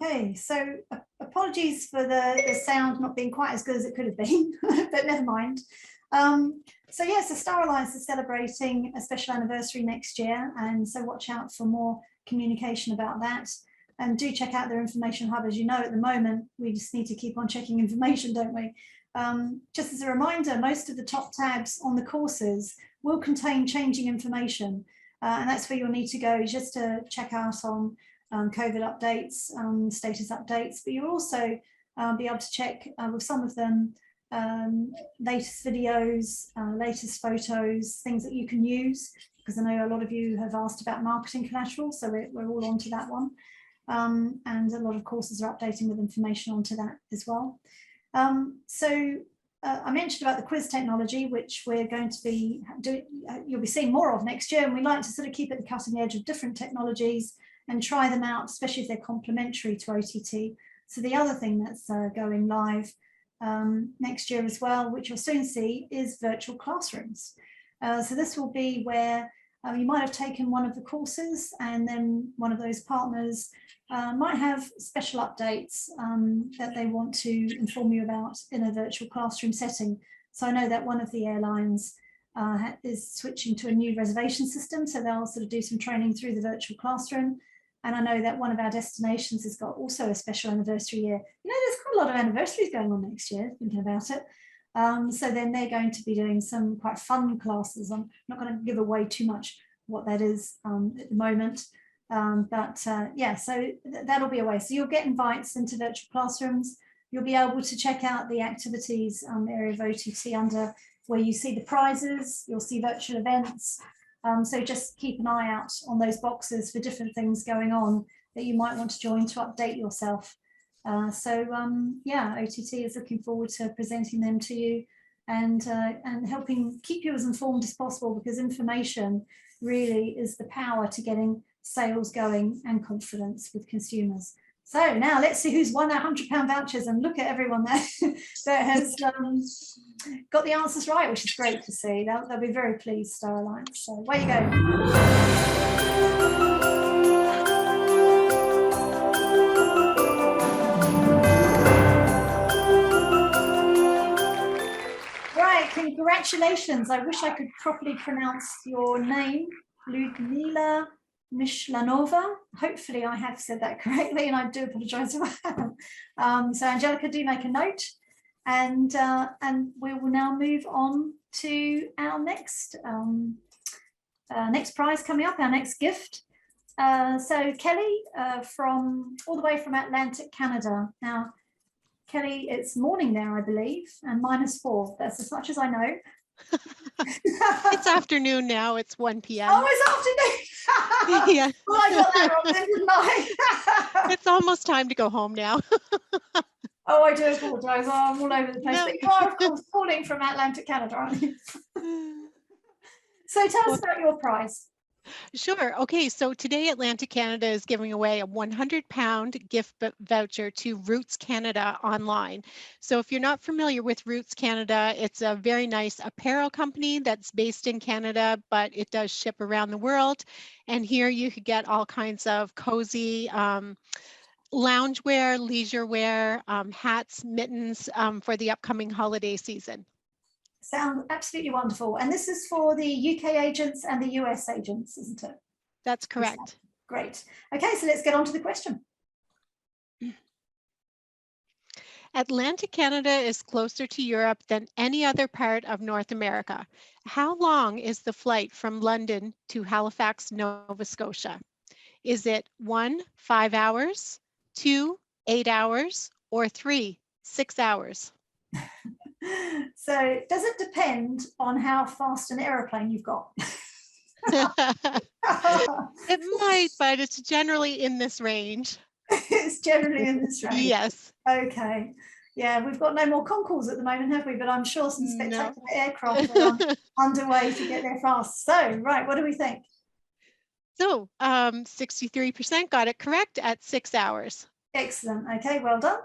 Okay, so apologies for the sound not being quite as good as it could have been, but never mind. So yes, the Star Alliance is celebrating a special anniversary next year, and so watch out for more communication about that. And do check out their information hub. As you know, at the moment, we just need to keep on checking information, don't we? Just as a reminder, most of the top tabs on the courses will contain changing information, and that's where you'll need to go just to check out on COVID updates, status updates, but you'll also be able to check with some of them latest videos, latest photos, things that you can use, because I know a lot of you have asked about marketing collateral, so we're all onto that one. And a lot of courses are updating with information onto that as well. I mentioned about the quiz technology, which we're going to be doing, you'll be seeing more of next year, and we like to sort of keep at the cutting edge of different technologies and try them out, especially if they're complementary to OTT. So the other thing that's going live next year as well, which you'll soon see, is virtual classrooms. So this will be where you might have taken one of the courses, and then one of those partners might have special updates that they want to inform you about in a virtual classroom setting. So I know that one of the airlines is switching to a new reservation system, so they'll sort of do some training through the virtual classroom. And I know that one of our destinations has got also a special anniversary year. You know, there's quite a lot of anniversaries going on next year, thinking about it. So then they're going to be doing some quite fun classes. I'm not going to give away too much what that is at the moment. Yeah, so that'll be a way. So you'll get invites into virtual classrooms. You'll be able to check out the activities area of OTT under where you see the prizes, you'll see virtual events, So just keep an eye out on those boxes for different things going on that you might want to join to update yourself. Yeah, OTT is looking forward to presenting them to you and helping keep you as informed as possible, because information really is the power to getting sales going and confidence with consumers. So now let's see who's won our £100 vouchers, and look at everyone there that has got the answers right, which is great to see. They'll be very pleased, Star Alliance. So away you go. Right, congratulations. I wish I could properly pronounce your name, Ludmila Mishlanova. Hopefully I have said that correctly, and I do apologize if I haven't. So Angelica, do make a note, and we will now move on to our next prize coming up, our next gift. So Kelly, from all the way from Atlantic Canada. Now, Kelly, it's morning there, I believe, and -4. That's as much as I know. It's afternoon now. It's 1 p.m. Oh, it's afternoon. Yeah. Well, I got that wrong, then, didn't I? It's almost time to go home now. Oh, I do apologise. Oh, I'm all over the place. No. But you are, of course, calling from Atlantic Canada, aren't you? So tell us about your prize. Sure. Okay. So today Atlantic Canada is giving away a £100 gift voucher to Roots Canada online. So if you're not familiar with Roots Canada, it's a very nice apparel company that's based in Canada, but it does ship around the world. And here you could get all kinds of cozy loungewear, leisure wear, hats, mittens for the upcoming holiday season. Sounds absolutely wonderful. And this is for the UK agents and the US agents, isn't it? That's correct. Great. Okay, so let's get on to the question. Atlantic Canada is closer to Europe than any other part of North America. How long is the flight from London to Halifax, Nova Scotia? Is it 1, 5 hours, 2, 8 hours, or 3, 6 hours? So does it depend on how fast an aeroplane you've got? It might, but it's generally in this range. It's generally in this range. Yes. Okay. Yeah, we've got no more Concours at the moment, have we? But I'm sure some spectacular aircraft are underway to get there fast. So, right, what do we think? So 63% got it correct at 6 hours. Excellent. Okay, well done.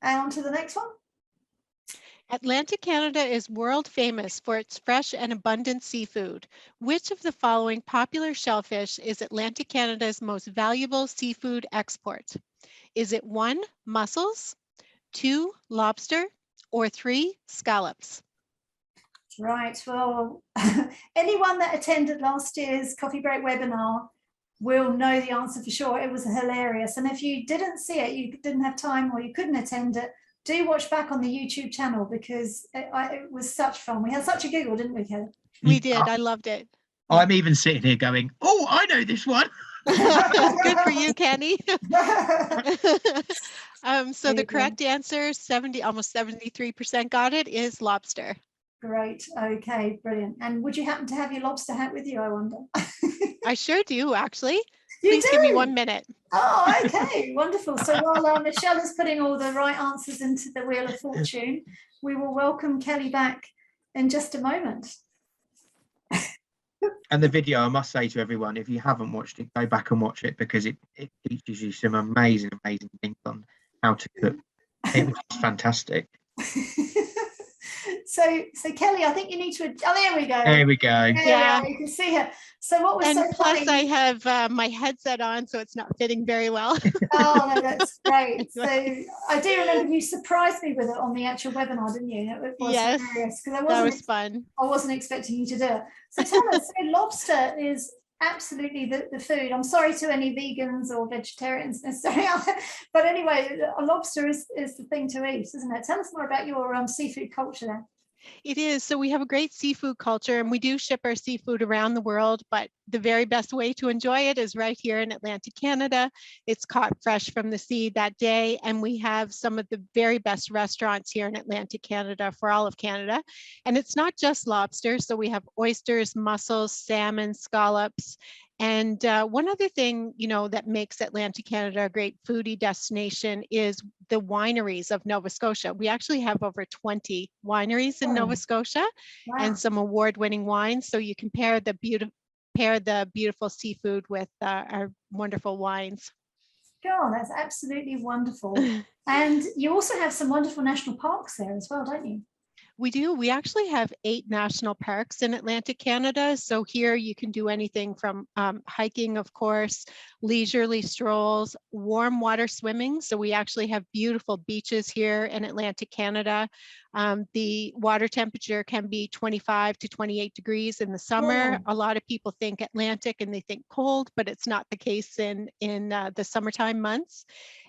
And on to the next one. Atlantic Canada is world famous for its fresh and abundant seafood. Which of the following popular shellfish is Atlantic Canada's most valuable seafood export? Is it 1, mussels, 2, lobster, or 3, scallops? Right, well, anyone that attended last year's Coffee Break webinar will know the answer for sure. It was hilarious. And if you didn't see it, you didn't have time or you couldn't attend it, do watch back on the YouTube channel, because it was such fun. We had such a giggle, didn't we, Kelly? We did. I loved it. I'm even sitting here going, oh, I know this one. Good for you, Kenny. So the you go. correct answer, almost 73% got it, is lobster. Great. Okay, brilliant. And would you happen to have your lobster hat with you, I wonder? I sure do, actually. You Please do? give me 1 minute. Oh, okay, wonderful. So while Michelle is putting all the right answers into the Wheel of Fortune, we will welcome Kelly back in just a moment. And the video, I must say to everyone, if you haven't watched it, go back and watch it, because it teaches you some amazing things on how to cook. It was fantastic. So Kelly, I think you need to. Oh, there we go. There we go. Yeah. You can see her. So what was And so plus funny? I have my headset on, so it's not fitting very well. Oh no, that's great. So I do remember you surprised me with it on the actual webinar, didn't you? It was Yes, hilarious, because that was fun. I wasn't expecting you to do it. So tell us, so lobster is absolutely the food. I'm sorry to any vegans or vegetarians necessarily out there, but anyway, a lobster is the thing to eat, isn't it? Tell us more about your seafood culture there. It is. So we have a great seafood culture and we do ship our seafood around the world, but the very best way to enjoy it is right here in Atlantic Canada. It's caught fresh from the sea that day. And we have some of the very best restaurants here in Atlantic Canada for all of Canada. And it's not just lobsters. So we have oysters, mussels, salmon, scallops. And one other thing, you know, that makes Atlantic Canada a great foodie destination is the wineries of Nova Scotia. We actually have over 20 wineries in Nova Scotia and some award-winning wines. So you can pair the beautiful seafood with our wonderful wines. God, that's absolutely wonderful. And you also have some wonderful national parks there as well, don't you? We do. We actually have 8 national parks in Atlantic Canada. So here you can do anything from hiking, of course, leisurely strolls, warm water swimming. So we actually have beautiful beaches here in Atlantic Canada. The water temperature can be 25 to 28 degrees in the summer. A lot of people think Atlantic and they think cold, but it's not the case in the summertime months.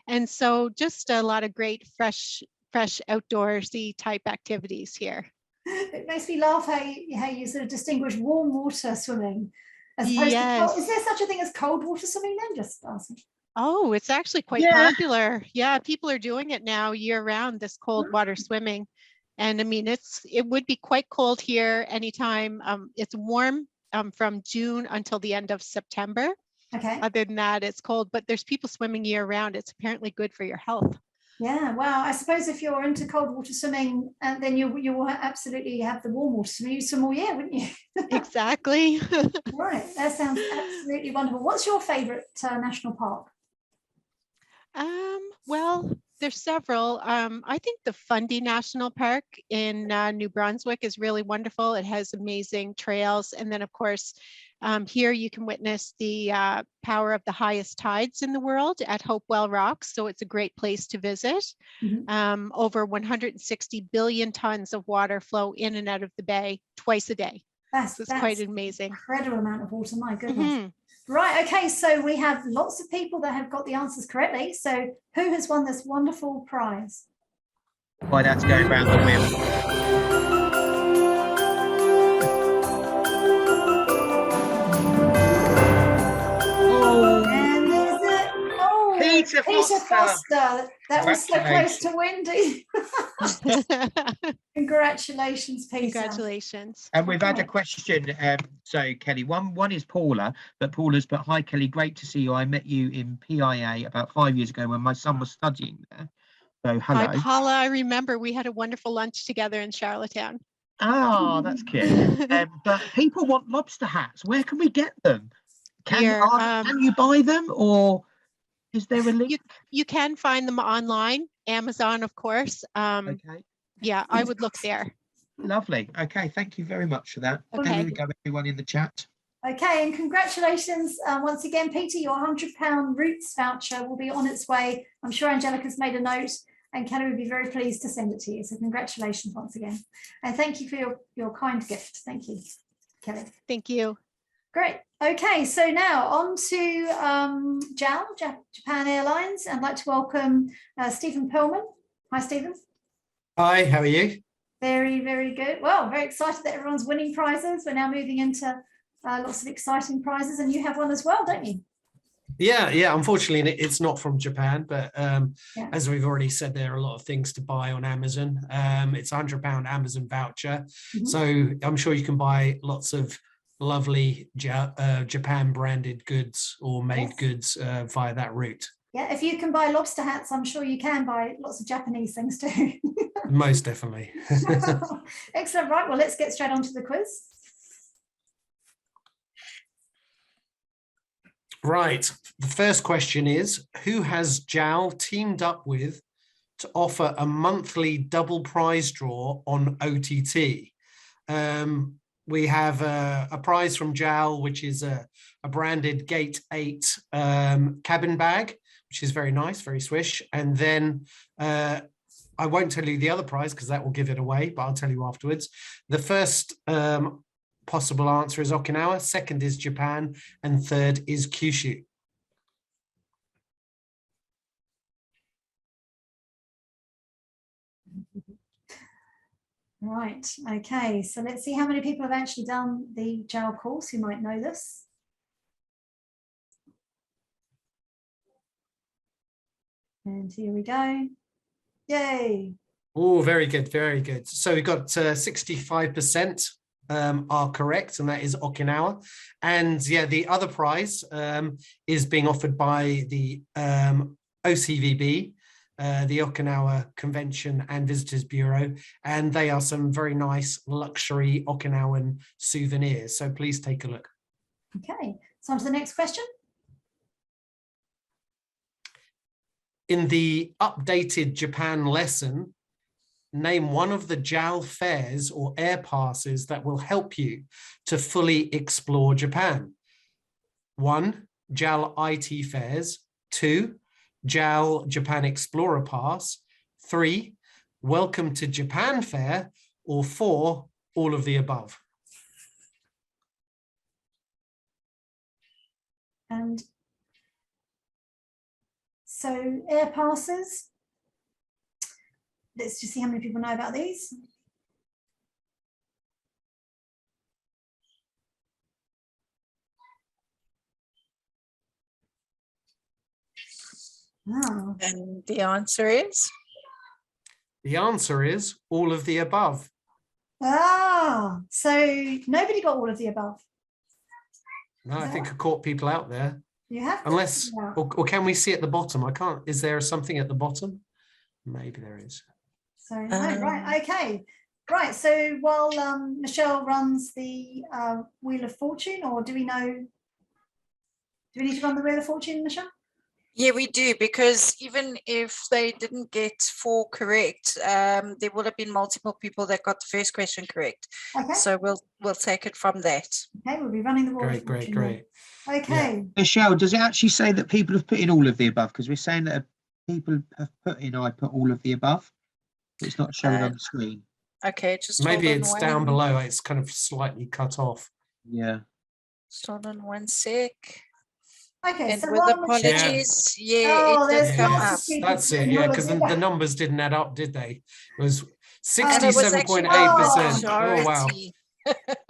And so just a lot of great fresh outdoorsy type activities here. It makes me laugh how you sort of distinguish warm water swimming as opposed to cold. Is there such a thing as cold water swimming then? Just asking. Oh, it's actually quite popular. Yeah, people are doing it now year round, this cold water swimming. And I mean, it would be quite cold here anytime. It's warm from June until the end of September. Okay. Other than that, it's cold, but there's people swimming year round. It's apparently good for your health. Yeah, well, I suppose if you're into cold water swimming, then you will absolutely have the warm water swimming. You swim all year, wouldn't you? Exactly. Right, that sounds absolutely wonderful. What's your favourite national park? Well, there's several. I think the Fundy National Park in New Brunswick is really wonderful. It has amazing trails. And then, of course, here you can witness the power of the highest tides in the world at Hopewell Rocks. So it's a great place to visit. Over 160 billion tons of water flow in and out of the bay twice a day. That's quite amazing. Incredible amount of water, my goodness. Right, okay, so we have lots of people that have got the answers correctly. So who has won this wonderful prize? Why, that's going round the wheel. Peter Foster. That was so close to Wendy. Congratulations, Peter. Congratulations. And we've had a question. So Kelly, one is Paula, but Paula's put, hi Kelly, great to see you. I met you in PIA about 5 years ago when my son was studying there. So hello. Hi Paula, I remember we had a wonderful lunch together in Charlottetown. Oh, that's cute. But people want lobster hats. Where can we get them? Can you buy them, or is there a link? You can find them online, Amazon, of course. Okay. Yeah, I would look there. Lovely. Okay, thank you very much for that. Okay. There we go, everyone in the chat. Okay, and congratulations once again, Peter. Your £100 Roots voucher will be on its way. I'm sure Angelica's made a note, and Kelly would be very pleased to send it to you. So congratulations once again. And thank you for your kind gift. Thank you, Kelly. Thank you. Great. Okay, so now on to Japan Airlines. I'd like to welcome Stephen Perlman. Hi, Stephen. Hi, how are you? Very, very good. Well, very excited that everyone's winning prizes. We're now moving into lots of exciting prizes, and you have one as well, don't you? Yeah. Unfortunately, it's not from Japan, but as we've already said, there are a lot of things to buy on Amazon. It's a £100 Amazon voucher. So I'm sure you can buy lots of lovely Japan branded goods or made goods via that route. Yeah, if you can buy lobster hats, I'm sure you can buy lots of Japanese things too. Most definitely. Excellent. Right, well, let's get straight on to the quiz. Right, the first question is, who has JAL teamed up with to offer a monthly double prize draw on OTT? We have a prize from JAL, which is a branded Gate 8 cabin bag, which is very nice, very swish. And then I won't tell you the other prize because that will give it away, but I'll tell you afterwards. The first possible answer is Okinawa, second is Japan, and third is Kyushu. Right, okay, so let's see how many people have actually done the JAL course who might know this. And here we go. Yay. Oh, very good, very good. So we've got 65% are correct, and that is Okinawa. And yeah, the other prize is being offered by the OCVB, the Okinawa Convention and Visitors Bureau, and they are some very nice luxury Okinawan souvenirs. So please take a look. Okay, so on to the next question. In the updated Japan lesson, name one of the JAL fares or air passes that will help you to fully explore Japan. 1, JAL IT fares. 2, JAL Japan Explorer Pass. 3, Welcome to Japan fare. Or 4, all of the above. And so air passes. Let's just see how many people know about these. Oh. And the answer is? The answer is all of the above. Ah, so nobody got all of the above. No, I think I caught people out there. You have to, Unless, yeah. or can we see at the bottom? I can't. Is there something at the bottom? Maybe there is. So no, right, okay. Right, so while Michelle runs the Wheel of Fortune, or do we know, do we need to run the Wheel of Fortune, Michelle? Yeah, we do, because even if they didn't get 4 correct, there would have been multiple people that got the first question correct. Okay. So we'll take it from that. Okay, we'll be running the Wheel of Great, Fortune. great. Okay. Yeah. Michelle, does it actually say that people have put in all of the above? Because we're saying that people have put in, I put all of the above. It's not showing on the screen. Okay, just Maybe hold on it's one- down below. It's kind of slightly cut off. Yeah. Just hold on one sec. Okay, And so with while Michelle- apologies, Oh, it did there's come lots up. of people That's it. putting Yeah, all of because it the back. numbers didn't add up, did they? It was And it was actually my 67.8%. Oh, wow. majority.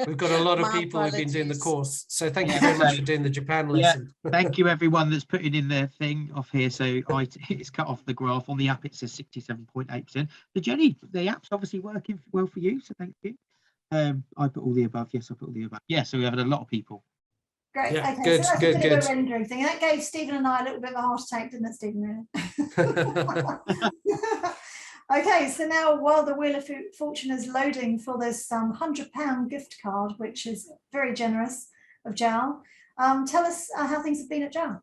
We've got a lot of My people who've been doing the apologies. course. So thank you Yeah, very much so- for doing the Japan Yeah, lesson. thank you everyone that's putting in their thing off here. So it's cut off the graph. On the app it says 67.8%. But Jenny, the app's obviously working well for you, so thank you. I put all the above. Yes, I put all the above. Yeah, so we have had a lot of people. Great. Yeah, Okay, good, so that's good, a bit of good. a rendering thing. And that gave Stephen and I a little bit of a heart attack, didn't it, Stephen? Okay, so now while the Wheel of Fortune is loading for this £100 gift card, which is very generous of JAL, tell us how things have been at JAL.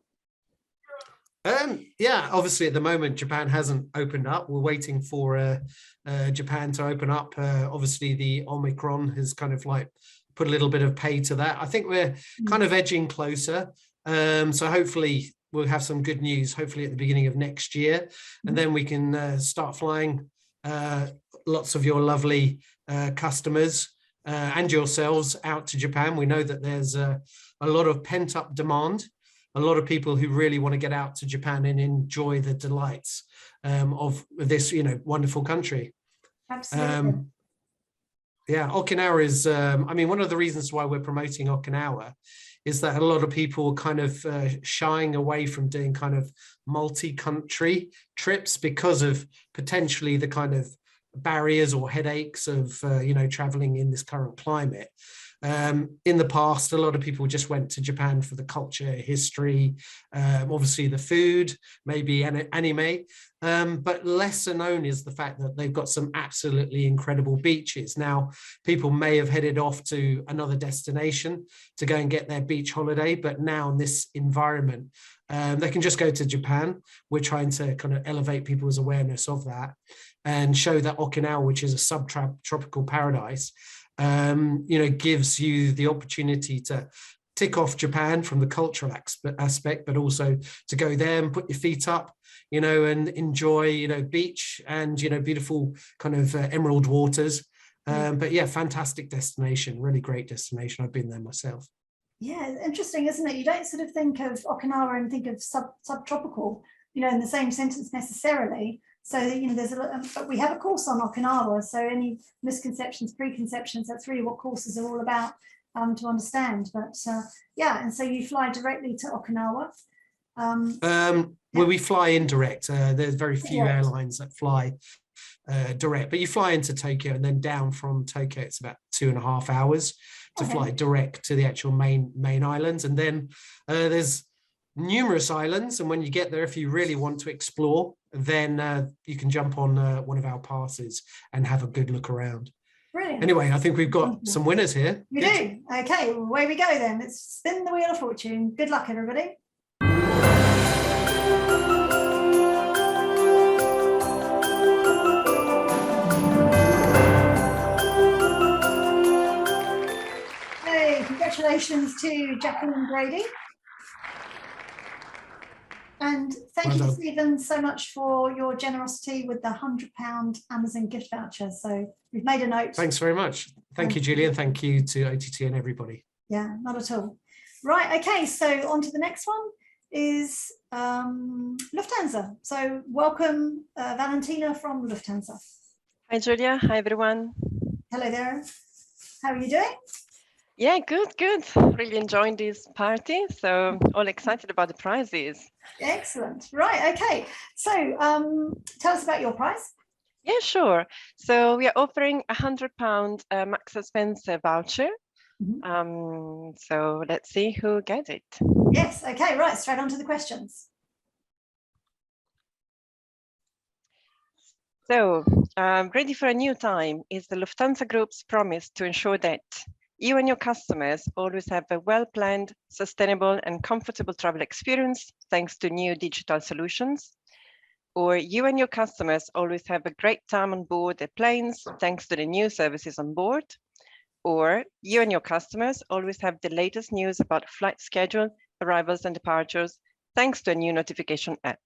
Yeah, obviously at the moment Japan hasn't opened up. We're waiting for Japan to open up. Obviously the Omicron has kind of like put a little bit of pay to that. I think we're kind of edging closer. So hopefully we'll have some good news, hopefully at the beginning of next year. And then we can start flying lots of your lovely customers and yourselves out to Japan. We know that there's a lot of pent-up demand, a lot of people who really want to get out to Japan and enjoy the delights of this, wonderful country. Absolutely. Yeah, Okinawa is, I mean, one of the reasons why we're promoting Okinawa is that a lot of people are kind of shying away from doing kind of multi-country trips because of potentially the kind of barriers or headaches of, traveling in this current climate. In the past, a lot of people just went to Japan for the culture, history, obviously the food, maybe anime, but lesser known is the fact that they've got some absolutely incredible beaches. Now, people may have headed off to another destination to go and get their beach holiday, but now in this environment, they can just go to Japan. We're trying to kind of elevate people's awareness of that and show that Okinawa, which is a subtropical paradise, gives you the opportunity to tick off Japan from the cultural aspect, but also to go there and put your feet up, and enjoy, beach and, beautiful kind of emerald waters. But yeah, fantastic destination, really great destination. I've been there myself. Yeah, interesting, isn't it? You don't sort of think of Okinawa and think of subtropical, in the same sentence necessarily. So, you know, there's a lot, but we have a course on Okinawa. So any misconceptions, preconceptions, that's really what courses are all about, to understand. But yeah, and so you fly directly to Okinawa. Well, we fly indirect. There's very few Direct. airlines that fly direct, but you fly into Tokyo and then down from Tokyo. It's about 2.5 hours to Okay. fly direct to the actual main islands, and then there's numerous islands. And when you get there, if you really want to explore, then you can jump on one of our passes and have a good look around. Brilliant. Anyway, I think we've got some winners here. We Good. do. Okay, well, away we go then. Let's spin the wheel of fortune. Good luck, everybody. Hey, congratulations to Jacqueline Brady. And thank Well you, done. Stephen, so much for your generosity with the £100 Amazon gift voucher. So we've made a note. Thanks very much. Thank you, Julian. Thank you to OTT and everybody. Yeah, not at all. Right, okay, so on to the next one is Lufthansa. So welcome, Valentina from Lufthansa. Hi, Julia. Hi, everyone. Hello there. How are you doing? Yeah, good. Really enjoying this party. So all excited about the prizes. Excellent. Right, okay. So tell us about your prize. Yeah, sure. So we are offering £100 Max Spencer voucher. So let's see who gets it. Yes, okay, right, straight on to the questions. So ready for a new time is the Lufthansa Group's promise to ensure that you and your customers always have a well-planned, sustainable and comfortable travel experience thanks to new digital solutions. Or you and your customers always have a great time on board their planes thanks to the new services on board. Or you and your customers always have the latest news about flight schedule, arrivals and departures thanks to a new notification app.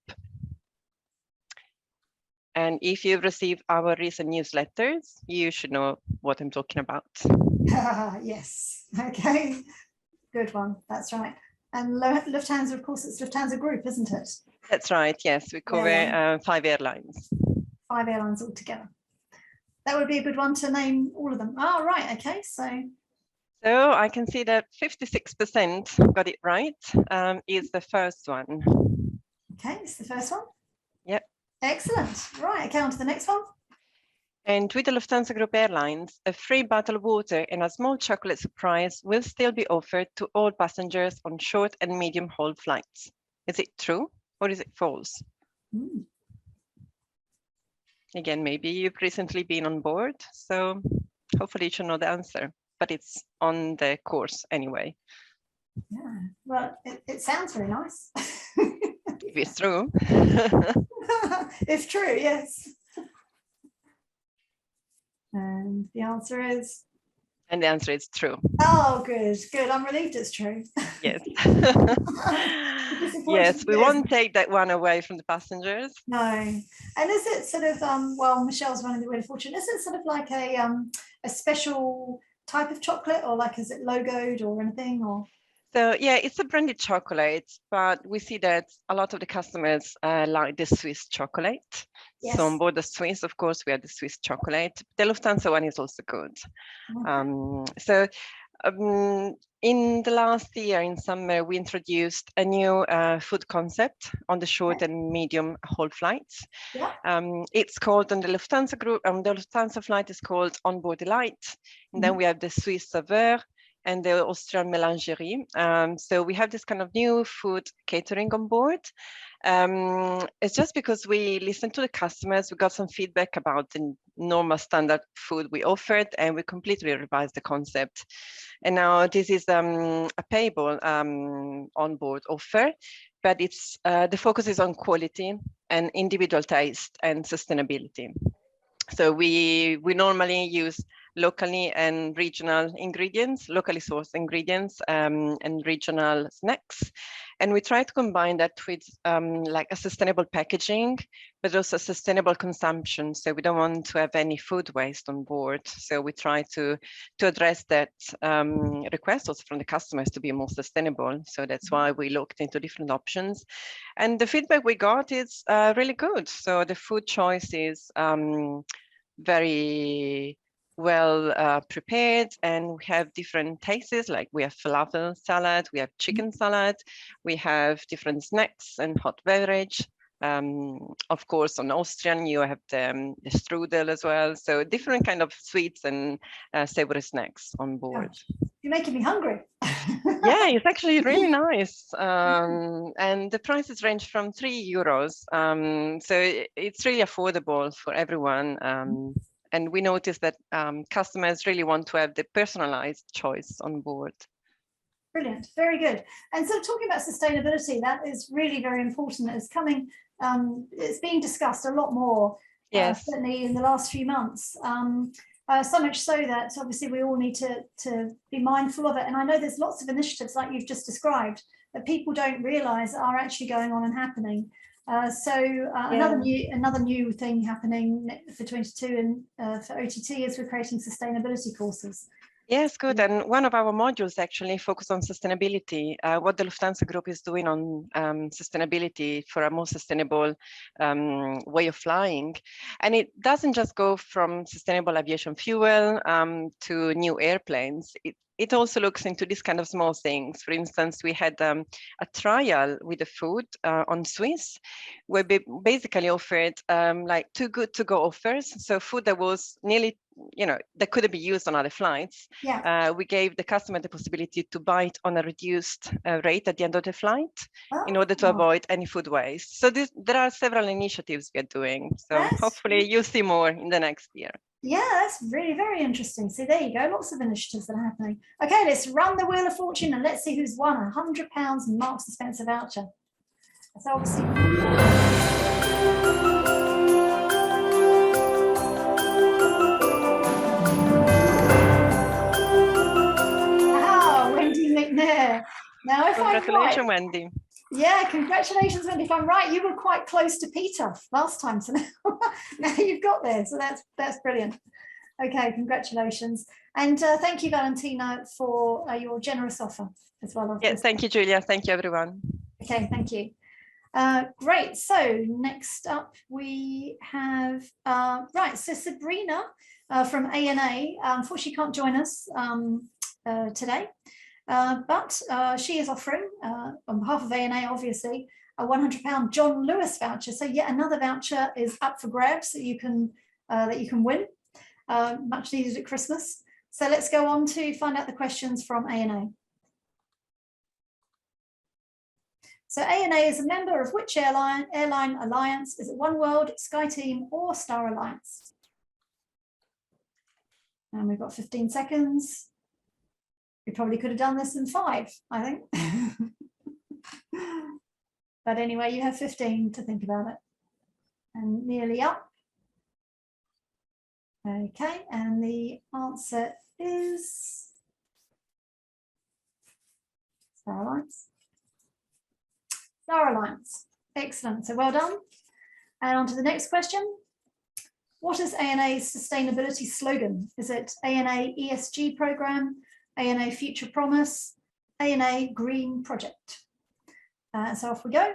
And if you've received our recent newsletters, you should know what I'm talking about. Yes, okay, good one, that's right. And Lufthansa, of course, it's Lufthansa Group, isn't it? That's right, yes, we cover 5 airlines. 5 airlines altogether. That would be a good one to name all of them. Oh, right, okay, so. So I can see that 56% got it right, is the first one. Okay, it's the first one. Yep. Excellent, right, okay, on to the next one. And with the Lufthansa Group Airlines, a free bottle of water and a small chocolate surprise will still be offered to all passengers on short and medium haul flights. Is it true or is it false? Again, maybe you've recently been on board, so hopefully you should know the answer, but it's on the course anyway. Yeah, well, it sounds very nice. If it's true. It's true, yes. And the answer is? And the answer is true. Oh, good, good. I'm relieved it's true. Yes. Yes, we won't take that one away from the passengers. No. And is it sort of, well, Michelle's running the Wheel of Fortune, is it sort of like a special type of chocolate, or like, is it logoed or anything, or? So yeah, it's a branded chocolate, but we see that a lot of the customers like the Swiss chocolate. Yes. So on board the Swiss, of course, we have the Swiss chocolate. The Lufthansa one is also good. Okay. In the last year, in summer, we introduced a new food concept on the short and medium haul flights. Yeah. It's called on the Lufthansa group, the Lufthansa flight is called Onboard Delight. And then we have the Swiss Saveur and the Austrian Melangerie. So we have this kind of new food catering on board. It's just because we listened to the customers, we got some feedback about the normal standard food we offered, and we completely revised the concept. And now this is a payable on-board offer, but it's the focus is on quality and individual taste and sustainability. So we normally use locally and regional ingredients, locally sourced ingredients, and regional snacks. And we try to combine that with like a sustainable packaging, but also sustainable consumption. So we don't want to have any food waste on board. So we try to address that request also from the customers to be more sustainable. So that's why we looked into different options. And the feedback we got is really good. So the food choice is very well prepared, and we have different tastes, like we have falafel salad, we have chicken salad, we have different snacks and hot beverage. Of course, on Austrian, you have the strudel as well. So different kind of sweets and savory snacks on board. You're making me hungry. Yeah, it's actually really nice. And the prices range from €3. So it's really affordable for everyone. And we noticed that customers really want to have the personalized choice on board. Brilliant, very good. And so talking about sustainability, that is really very important. It's coming, it's being discussed a lot more, yes, certainly in the last few months. So much so that obviously we all need to be mindful of it. And I know there's lots of initiatives like you've just described that people don't realise are actually going on and happening. Another new thing happening for 22 and for OTT is we're creating sustainability courses. Yes, good. And one of our modules actually focus on sustainability, what the Lufthansa Group is doing on sustainability for a more sustainable way of flying. And it doesn't just go from sustainable aviation fuel to new airplanes. It also looks into these kind of small things. For instance, we had a trial with the food on Swiss, where we basically offered like too good to go offers. So food that was nearly, that couldn't be used on other flights. Yeah. We gave the customer the possibility to buy it on a reduced rate at the end of the flight in order to avoid any food waste. So there are several initiatives we are doing. So hopefully you'll see more in the next year. Yeah, that's really very interesting. See, there you go. Lots of initiatives that are happening. Okay, let's run the Wheel of Fortune and let's see who's won £100 Marks and Spencer voucher. So obviously. Wendy McNair. Now, if Congratulations, I'm right, Wendy. Yeah, congratulations, Wendy. If I'm right, you were quite close to Peter last time, so now you've got there. So that's brilliant. Okay, congratulations, and thank you, Valentina, for your generous offer as well. Yeah, thank you, Julia. Thank you, everyone. Okay, thank you. Great. So next up we have so Sabrina from ANA. Unfortunately, can't join us today. But she is offering, on behalf of ANA, obviously, a £100 John Lewis voucher. So yet another voucher is up for grabs that you can win, much needed at Christmas. So let's go on to find out the questions from ANA. So ANA is a member of which airline alliance? Is it One World, SkyTeam, or Star Alliance? And we've got 15 seconds. We probably could have done this in 5, I think. But anyway, you have 15 to think about it. And nearly up. Okay, and the answer is Star Alliance. Star Alliance. Excellent. So well done. And on to the next question. What is ANA's sustainability slogan? Is it ANA ESG program, ANA Future Promise, ANA Green Project? So off we go.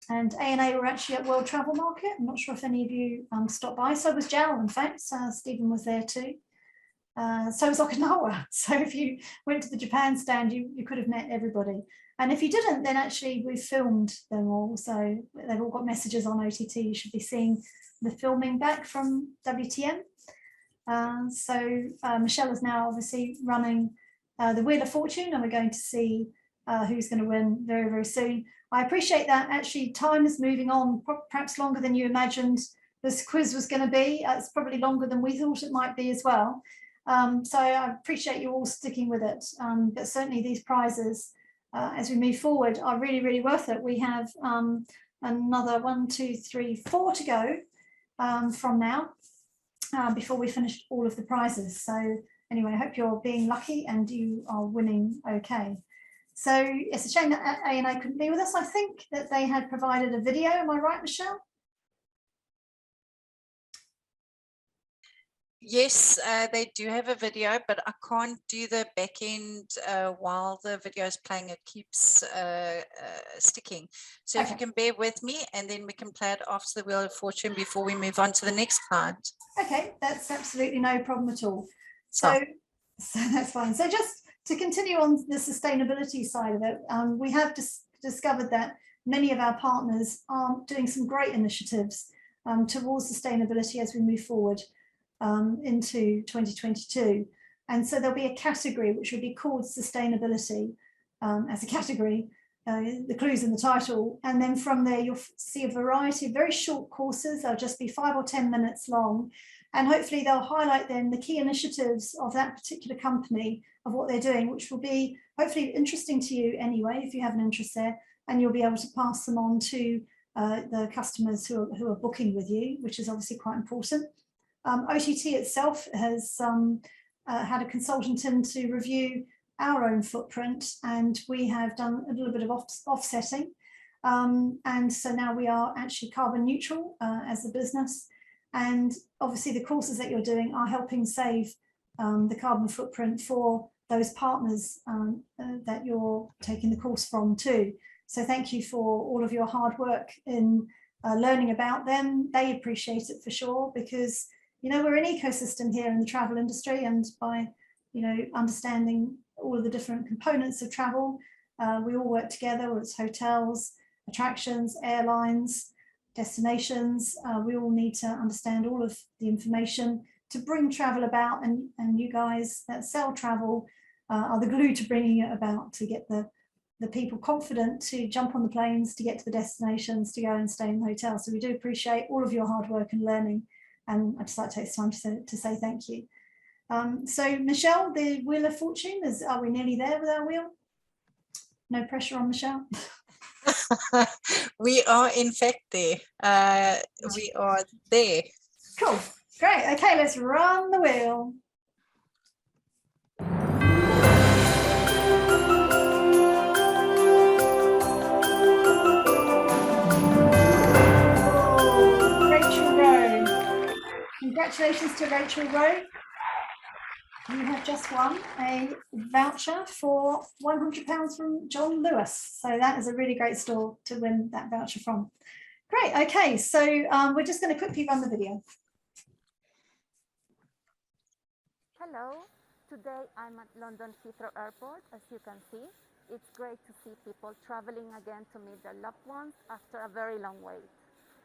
And ANA were actually at World Travel Market. I'm not sure if any of you stopped by. So was Jal, in fact. Stephen was there too. So was Okinawa. So if you went to the Japan stand, you could have met everybody. And if you didn't, then actually we filmed them all. So they've all got messages on OTT. You should be seeing the filming back from WTM. Michelle is now obviously running the Wheel of Fortune, and we're going to see who's going to win very, very soon. I appreciate that actually time is moving on, perhaps longer than you imagined this quiz was going to be. It's probably longer than we thought it might be as well. So I appreciate you all sticking with it. But certainly these prizes, as we move forward, are really, really worth it. We have another 1, 2, 3, 4 to go. from now, before we finish all of the prizes. So anyway, I hope you're being lucky and you are winning okay. So it's a shame that A&A couldn't be with us. I think that they had provided a video. Am I right, Michelle? Yes, they do have a video, but I can't do the back end while the video is playing. It keeps sticking. So if you can bear with me, and then we can play it after the Wheel of Fortune before we move on to the next client. Okay, that's absolutely no problem at all. So that's fine. So just to continue on the sustainability side of it, we have discovered that many of our partners are doing some great initiatives towards sustainability as we move forward into 2022. And so there'll be a category which will be called sustainability as a category. The clue's in the title, and then from there you'll see a variety of very short courses. They'll just be 5 or 10 minutes long, and hopefully they'll highlight then the key initiatives of that particular company, of what they're doing, which will be hopefully interesting to you anyway if you have an interest there, and you'll be able to pass them on to the customers who are booking with you, which is obviously quite important. OTT itself has had a consultant in to review our own footprint, and we have done a little bit of offsetting, and so now we are actually carbon neutral as a business, and obviously the courses that you're doing are helping save the carbon footprint for those partners that you're taking the course from too. So thank you for all of your hard work in learning about them. They appreciate it for sure, because you know, we're an ecosystem here in the travel industry, and by understanding all of the different components of travel, we all work together, whether it's hotels, attractions, airlines, destinations. We all need to understand all of the information to bring travel about, and you guys that sell travel are the glue to bringing it about, to get the people confident to jump on the planes, to get to the destinations, to go and stay in the hotel. So we do appreciate all of your hard work and learning, and I'd just like to take some time to say thank you. So Michelle, the Wheel of Fortune, are we nearly there with our wheel? No pressure on Michelle. We are in fact there. We are there. Cool, great. Okay, let's run the wheel. Rachel Rowe. Congratulations to Rachel Rowe. You have just won a voucher for £100 from John Lewis. So that is a really great store to win that voucher from. Great, okay, so we're just going to quickly run the video. Hello, today I'm at London Heathrow Airport. As you can see, it's great to see people traveling again to meet their loved ones after a very long wait.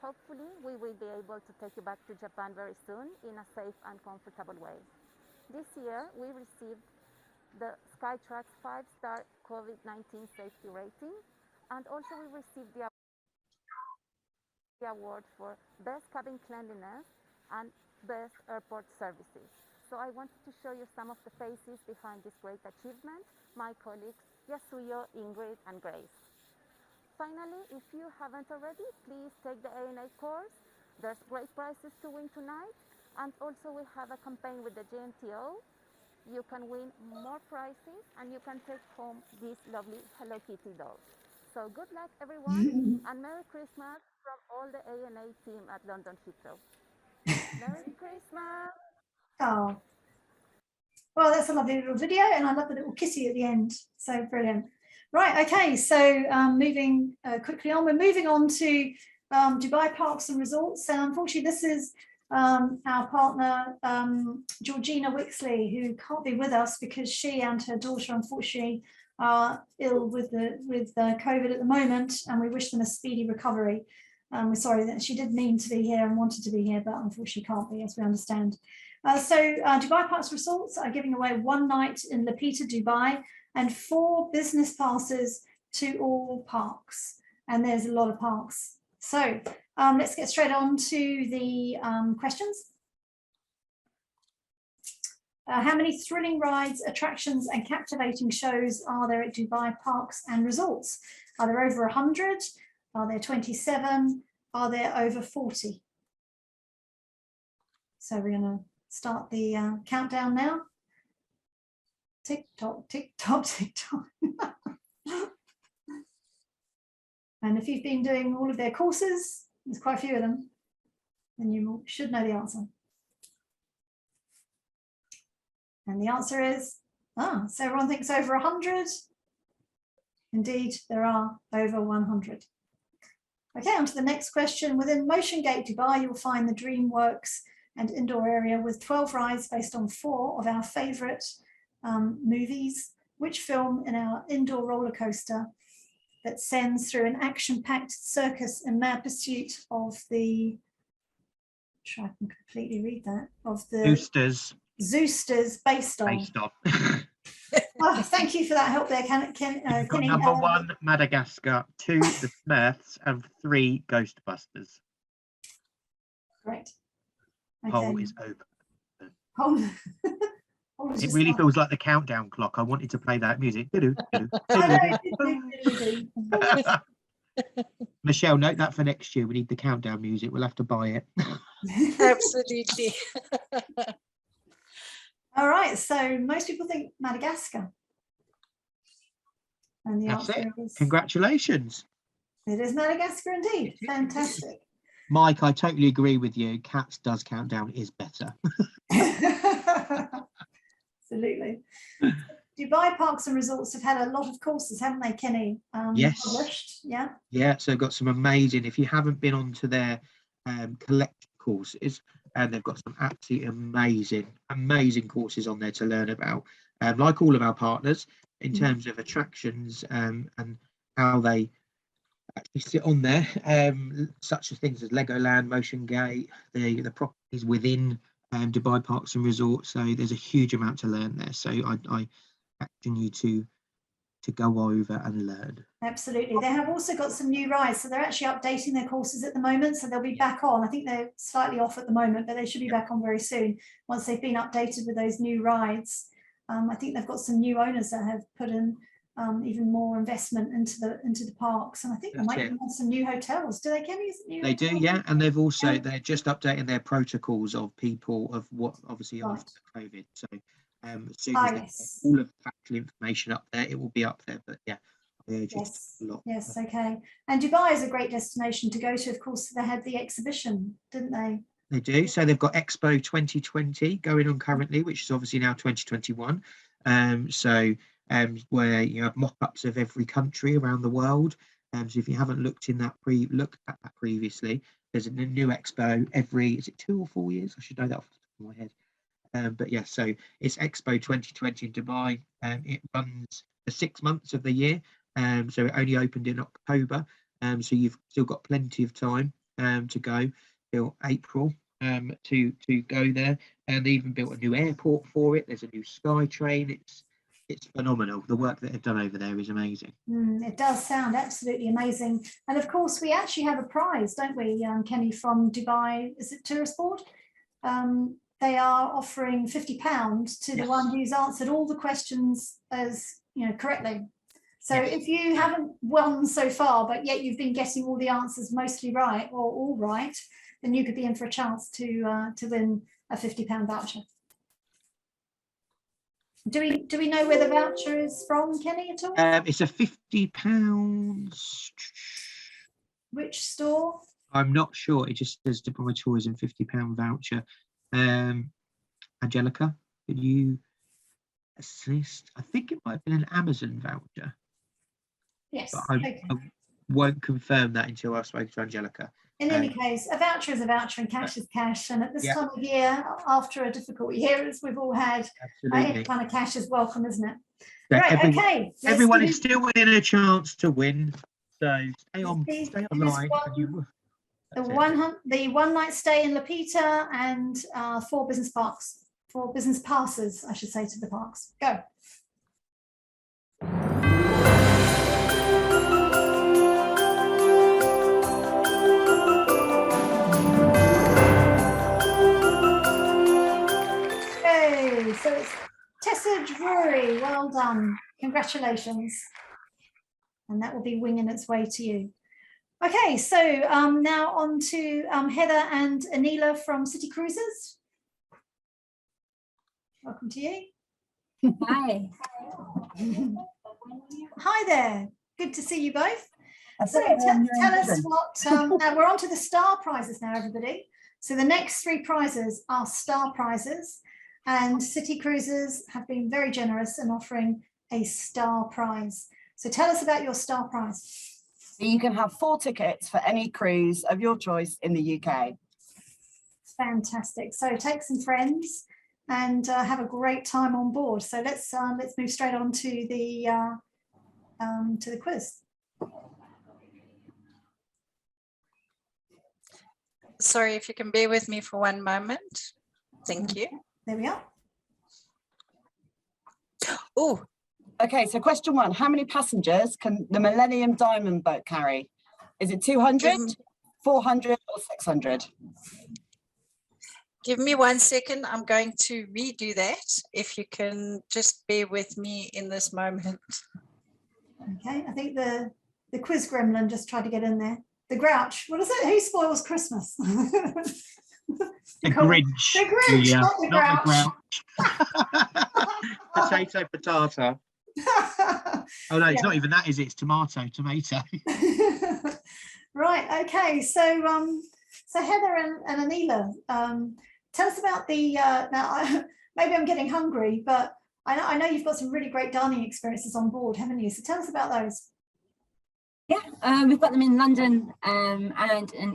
Hopefully, we will be able to take you back to Japan very soon in a safe and comfortable way. This year, we received the Skytrax 5-star COVID-19 safety rating, and also we received the award for Best Cabin Cleanliness and Best Airport Services. So I wanted to show you some of the faces behind this great achievement, my colleagues Yasuyo, Ingrid, and Grace. Finally, if you haven't already, please take the A&A course. There's great prizes to win tonight. And also we have a campaign with the GNTO. You can win more prizes and you can take home these lovely Hello Kitty dolls. So good luck everyone, and Merry Christmas from all the A&A team at London Heathrow. Merry Christmas! Oh, well, that's a lovely little video, and I love the little kissy at the end. So brilliant. Right, okay, so moving quickly on, we're moving on to Dubai Parks and Resorts. Unfortunately, this is our partner, Georgina Wixley, who can't be with us because she and her daughter, unfortunately, are ill with COVID at the moment, and we wish them a speedy recovery. We're sorry that she did mean to be here and wanted to be here, but unfortunately can't be, as we understand. Dubai Parks and Resorts are giving away 1 night in Lapita, Dubai, and 4 business passes to all parks. And there's a lot of parks. So let's get straight on to the questions. How many thrilling rides, attractions, and captivating shows are there at Dubai Parks and Resorts? Are there over 100? Are there 27? Are there over 40? So we're going to start the countdown now. Tick tock, tick tock, tick tock. And if you've been doing all of their courses, there's quite a few of them, then you should know the answer. And the answer is, so everyone thinks over 100. Indeed, there are over 100. Okay, on to the next question. Within Motion Gate Dubai, you'll find the DreamWorks and indoor area with 12 rides based on 4 of our favorite movies. Which film in our indoor roller coaster that sends through an action-packed circus in mad pursuit of the, try I can completely read that, of the Zoosters based on. Oh, thank you for that help there, Kenny. Number 1, Madagascar, 2, the Smurfs, and 3, Ghostbusters. Great. Poll is over. It It really feels like the countdown clock. I wanted to play that music. Michelle, note that for next year. We need the countdown music. We'll have to buy it. Absolutely. All right, so most people think Madagascar. And the answer is, congratulations. It is Madagascar indeed. Fantastic. Mike, I totally agree with you. Cats does countdown is better. Absolutely. Dubai Parks and Resorts have had a lot of courses, haven't they, Kenny? Yes. Published. Yeah. Yeah, so they've got some amazing, if you haven't been onto their collect courses, and they've got some absolutely amazing courses on there to learn about, like all of our partners, in terms of attractions and how they actually sit on there, such as things as Legoland, Motion Gate, the properties within Dubai Parks and Resorts. So there's a huge amount to learn there. So I action you to go over and learn. Absolutely. They have also got some new rides. So they're actually updating their courses at the moment. So they'll be back on. I think they're slightly off at the moment, but they should be back on very soon once they've been updated with those new rides. I think they've got some new owners that have put in even more investment into the parks, and I think they might even have some new hotels. Do they, Kenny? They do, yeah. And they've also they're just updating their protocols of people of what obviously after COVID. So as soon as they get all of the factual information up there, it will be up there. But yeah, yes, okay. And Dubai is a great destination to go to. Of course, they had the exhibition, didn't they? They do. So they've got Expo 2020 going on currently, which is obviously now 2021. Where you have mock-ups of every country around the world. So if you haven't looked at that previously, there's a new expo every, is it 2 or 4 years? I should know that off the top of my head. But yeah, so it's Expo 2020 in Dubai. It runs for 6 months of the year. So it only opened in October. So you've still got plenty of time to go till April to go there. And they even built a new airport for it. There's a new sky train. It's phenomenal. The work that they've done over there is amazing. It does sound absolutely amazing. And of course, we actually have a prize, don't we, Kenny, from Dubai? Is it Tourist Board? They are offering £50 to the one who's answered all the questions correctly. So if you haven't won so far, but yet you've been getting all the answers mostly right or all right, then you could be in for a chance to win a £50 voucher. Do we know where the voucher is from, Kenny, at all? It's a £50. Which store? I'm not sure. It just says Dubai Tourism £50 voucher. Angelica, could you assist? I think it might have been an Amazon voucher. Yes. But I won't confirm that until I've spoken to Angelica. In any case, a voucher is a voucher and cash is cash. And at this time of year, after a difficult year as we've all had, any kind of cash is welcome, isn't it? So right, everyone is still within a chance to win. So stay online. The one night stay in Lapita and 4 business passes, I should say, to the parks. Go. So it's Tessa Drury, well done, congratulations. And that will be winging its way to you. Okay, so now on to Heather and Anila from City Cruises. welcome to you. Hi. Hi there. Good to see you both. So thought, tell us what, now we're on to the star prizes now, everybody. So the next 3 prizes are star prizes, and City Cruises have been very generous in offering a star prize. So tell us about your star prize. So you can have 4 tickets for any cruise of your choice in the UK. Fantastic. So take some friends and have a great time on board. So let's move straight on to the quiz. Sorry, if you can bear with me for one moment. Thank you. There we are. Oh, okay. So question 1, how many passengers can the Millennium Diamond boat carry? Is it 200, 400 or 600? Give me 1 second. I'm going to redo that. If you can just bear with me in this moment. Okay, I think the quiz gremlin just tried to get in there. The Grouch. What is it? Who spoils Christmas? The Grinch. The Grinch, Yeah, not the Grouch. Potato, potato. Oh no, it's not even that, is it? It's tomato, tomato. Right. Okay. So Heather and Anila, tell us about the. Now, maybe I'm getting hungry, but I know you've got some really great dining experiences on board, haven't you? So tell us about those. Yeah, we've got them in London and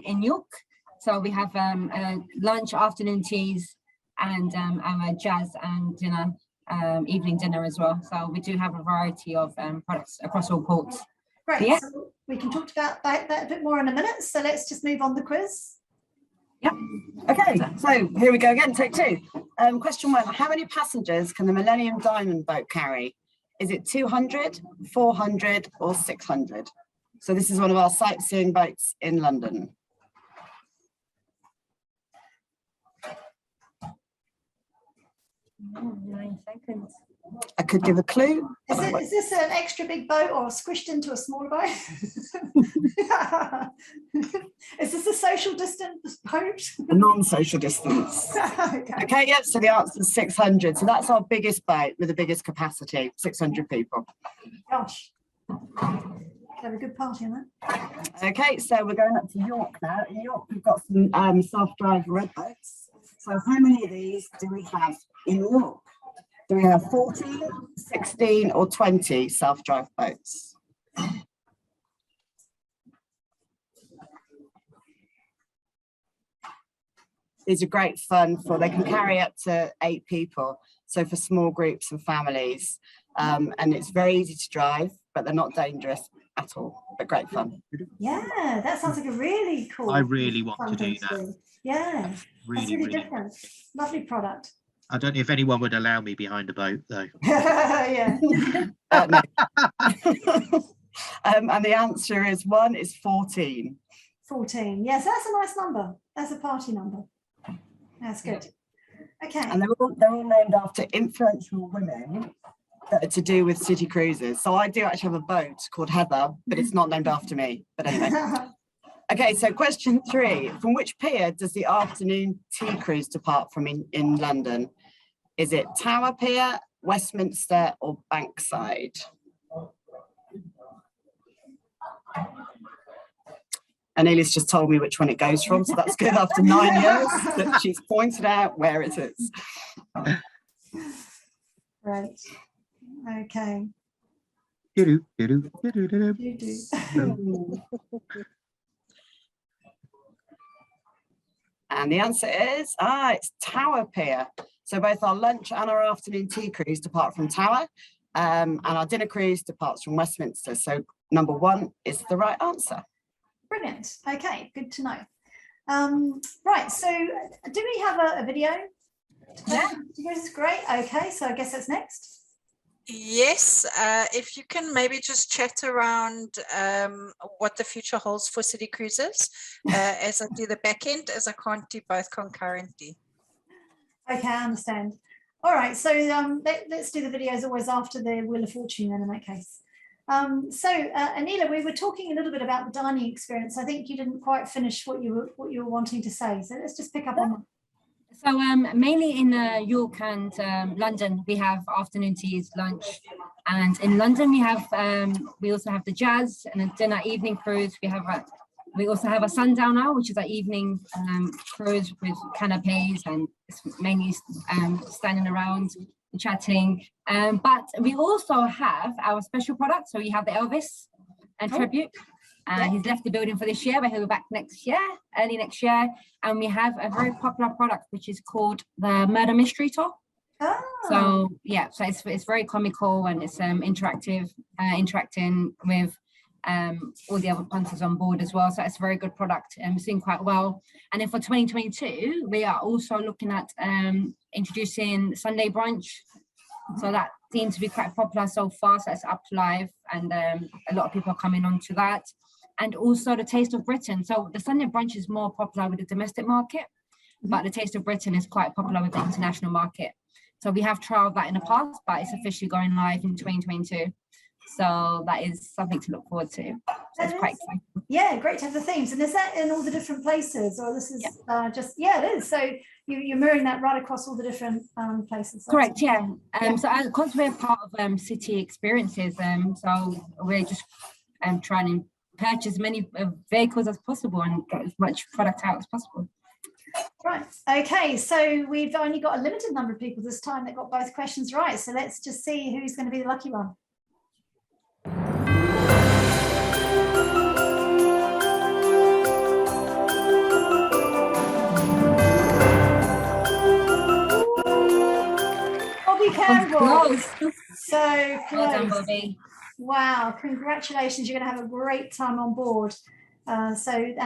in York. So we have lunch, afternoon teas, and our jazz and dinner, evening dinner as well. So we do have a variety of products across all ports. Great. So, yeah. So we can talk about that a bit more in a minute. So let's just move on the quiz. Yeah. Okay, so here we go again, take 2. Question 1, how many passengers can the Millennium Diamond boat carry? Is it 200, 400 or 600? So this is one of our sightseeing boats in London. Oh, 9 seconds. I could give a clue. Is this an extra big boat or squished into a smaller boat? Is this a social distance boat? A non-social distance. Okay, yeah, so the answer is 600. So that's our biggest boat with the biggest capacity, 600 people. Gosh. Have a good party on that. Okay, so we're going up to York now. In York, we've got some self-drive red boats. So how many of these do we have in York? Do we have 14, 16 or 20 self-drive boats? These are great fun they can carry up to 8 people. So for small groups and families, and it's very easy to drive, but they're not dangerous at all, but great fun. Yeah, that sounds like a really cool. I really want to do that. Yeah, really, that's really really different. Lovely product. I don't know if anyone would allow me behind a boat though. Yeah. No. And the answer is 14. 14. Yes, that's a nice number. That's a party number. That's good. Okay. And they're all named after influential women that are to do with City Cruises. So I do actually have a boat called Heather, but it's not named after me. But anyway. Okay, so question 3. From which pier does the afternoon tea cruise depart from in London? Is it Tower Pier, Westminster or Bankside? Anelia's just told me which one it goes from, so that's good after 9 years that she's pointed out where it is. Right. Okay. And the answer is, it's Tower Pier. So both our lunch and our afternoon tea cruise depart from Tower, and our dinner cruise departs from Westminster. So number 1 is the right answer. Brilliant. Okay, good to know. Right, so do we have a video? Yeah. This is great. Okay, so I guess that's next. Yes, if you can maybe just chat around what the future holds for City Cruises as I do the back end, as I can't do both concurrently. Okay, I understand. All right, so let's do the videos always after the Wheel of Fortune then in that case. Anila, we were talking a little bit about the dining experience. I think you didn't quite finish what you were wanting to say, so let's just pick up on that. So mainly in York and London, we have afternoon teas, lunch, and in London we also have the jazz and a dinner evening cruise. We also have a sundowner, which is an evening cruise with canapes, and it's mainly standing around and chatting. But we also have our special product. So we have the Elvis and tribute. He's left the building for this year, but he'll be back early next year. And we have a very popular product, which is called the Murder Mystery Tour. Oh. So yeah, so it's very comical, and it's interacting with all the other punters on board as well. So it's a very good product, and we're seeing quite well. And then for 2022, we are also looking at introducing Sunday brunch. So that seems to be quite popular so far. So it's up live, and a lot of people are coming on to that. And also the Taste of Britain. So the Sunday brunch is more popular with the domestic market, but the Taste of Britain is quite popular with the international market. So we have trialed that in the past, but it's officially going live in 2022. So that is something to look forward to. So it's quite exciting. Yeah, great to have the themes. And is that in all the different places, or this is it is. So you're mirroring that right across all the different places. Correct, yeah. So because we're part of city experiences, so we're just trying to purchase as many vehicles as possible and get as much product out as possible. Right, okay, so we've only got a limited number of people this time that got both questions right. So let's just see who's going to be the lucky one. Bobby Campbell. So close. Well done, Bobby. Wow, congratulations. You're going to have a great time on board. And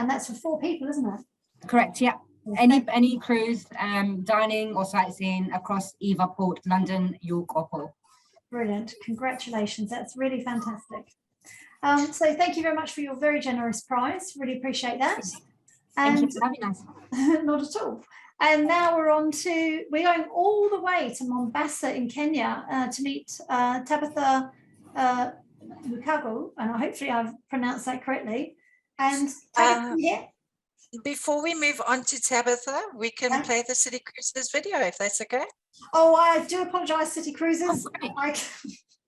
that's for 4 people, isn't it? Correct, yeah. Any cruise, dining or sightseeing across either port, London, York or Hull. Brilliant. Congratulations. That's really fantastic. So thank you very much for your very generous prize. Really appreciate that. Thank you for having us. Not at all. And now we're going all the way to Mombasa in Kenya to meet Tabitha Cuckoo, and hopefully I've pronounced that correctly. And before we move on to Tabitha, we can play the City Cruises video, if that's okay. Oh, I do apologize, City Cruises. I'm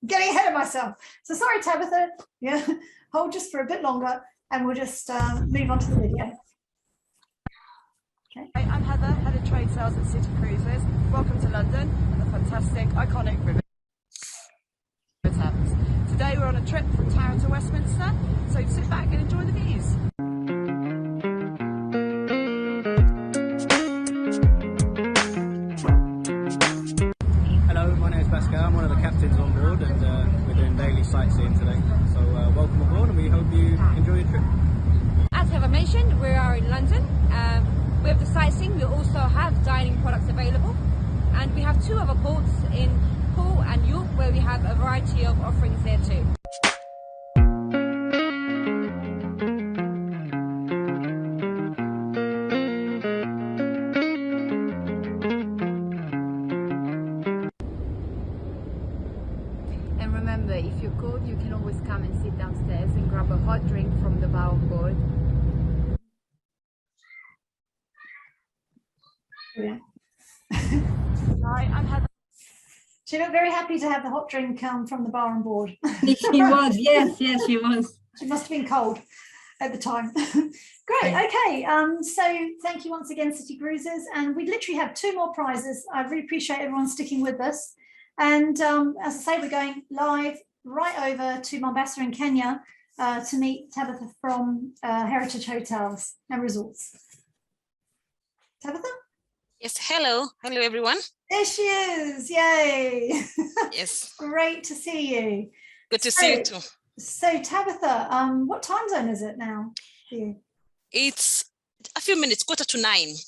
getting ahead of myself. So sorry, Tabitha. Yeah, hold just for a bit longer and we'll just move on to the video. Okay. I'm Heather, Head of Trade Sales at City Cruises. Welcome to London and the fantastic, iconic river Thames. Today we're on a trip from Tower to Westminster, so sit back and enjoy the views. Hello, my name is Pascal. I'm one of the captains on board, and we're doing daily sightseeing today. So welcome aboard, and we hope you enjoy your trip. As Heather mentioned, we are in London. With the sightseeing, we also have dining products available, and we have 2 other ports in Hull and York where we have a variety of offerings there too. And remember, if you're cold, you can always come and sit downstairs and grab a hot drink from the bar on board. Yeah. Hi, I'm Heather. She looked very happy to have the hot drink from the bar on board. She was, yes, she was. She must have been cold at the time. Great, okay. So thank you once again, City Cruises. And we literally have 2 more prizes. I really appreciate everyone sticking with us. And as I say, we're going live right over to Mombasa in Kenya to meet Tabitha from Heritage Hotels and Resorts. Tabitha? Yes, hello everyone. There she is, yay. Yes. Great to see you. Good to see you too. So Tabitha, what time zone is it now for you? It's a few minutes, 8:45.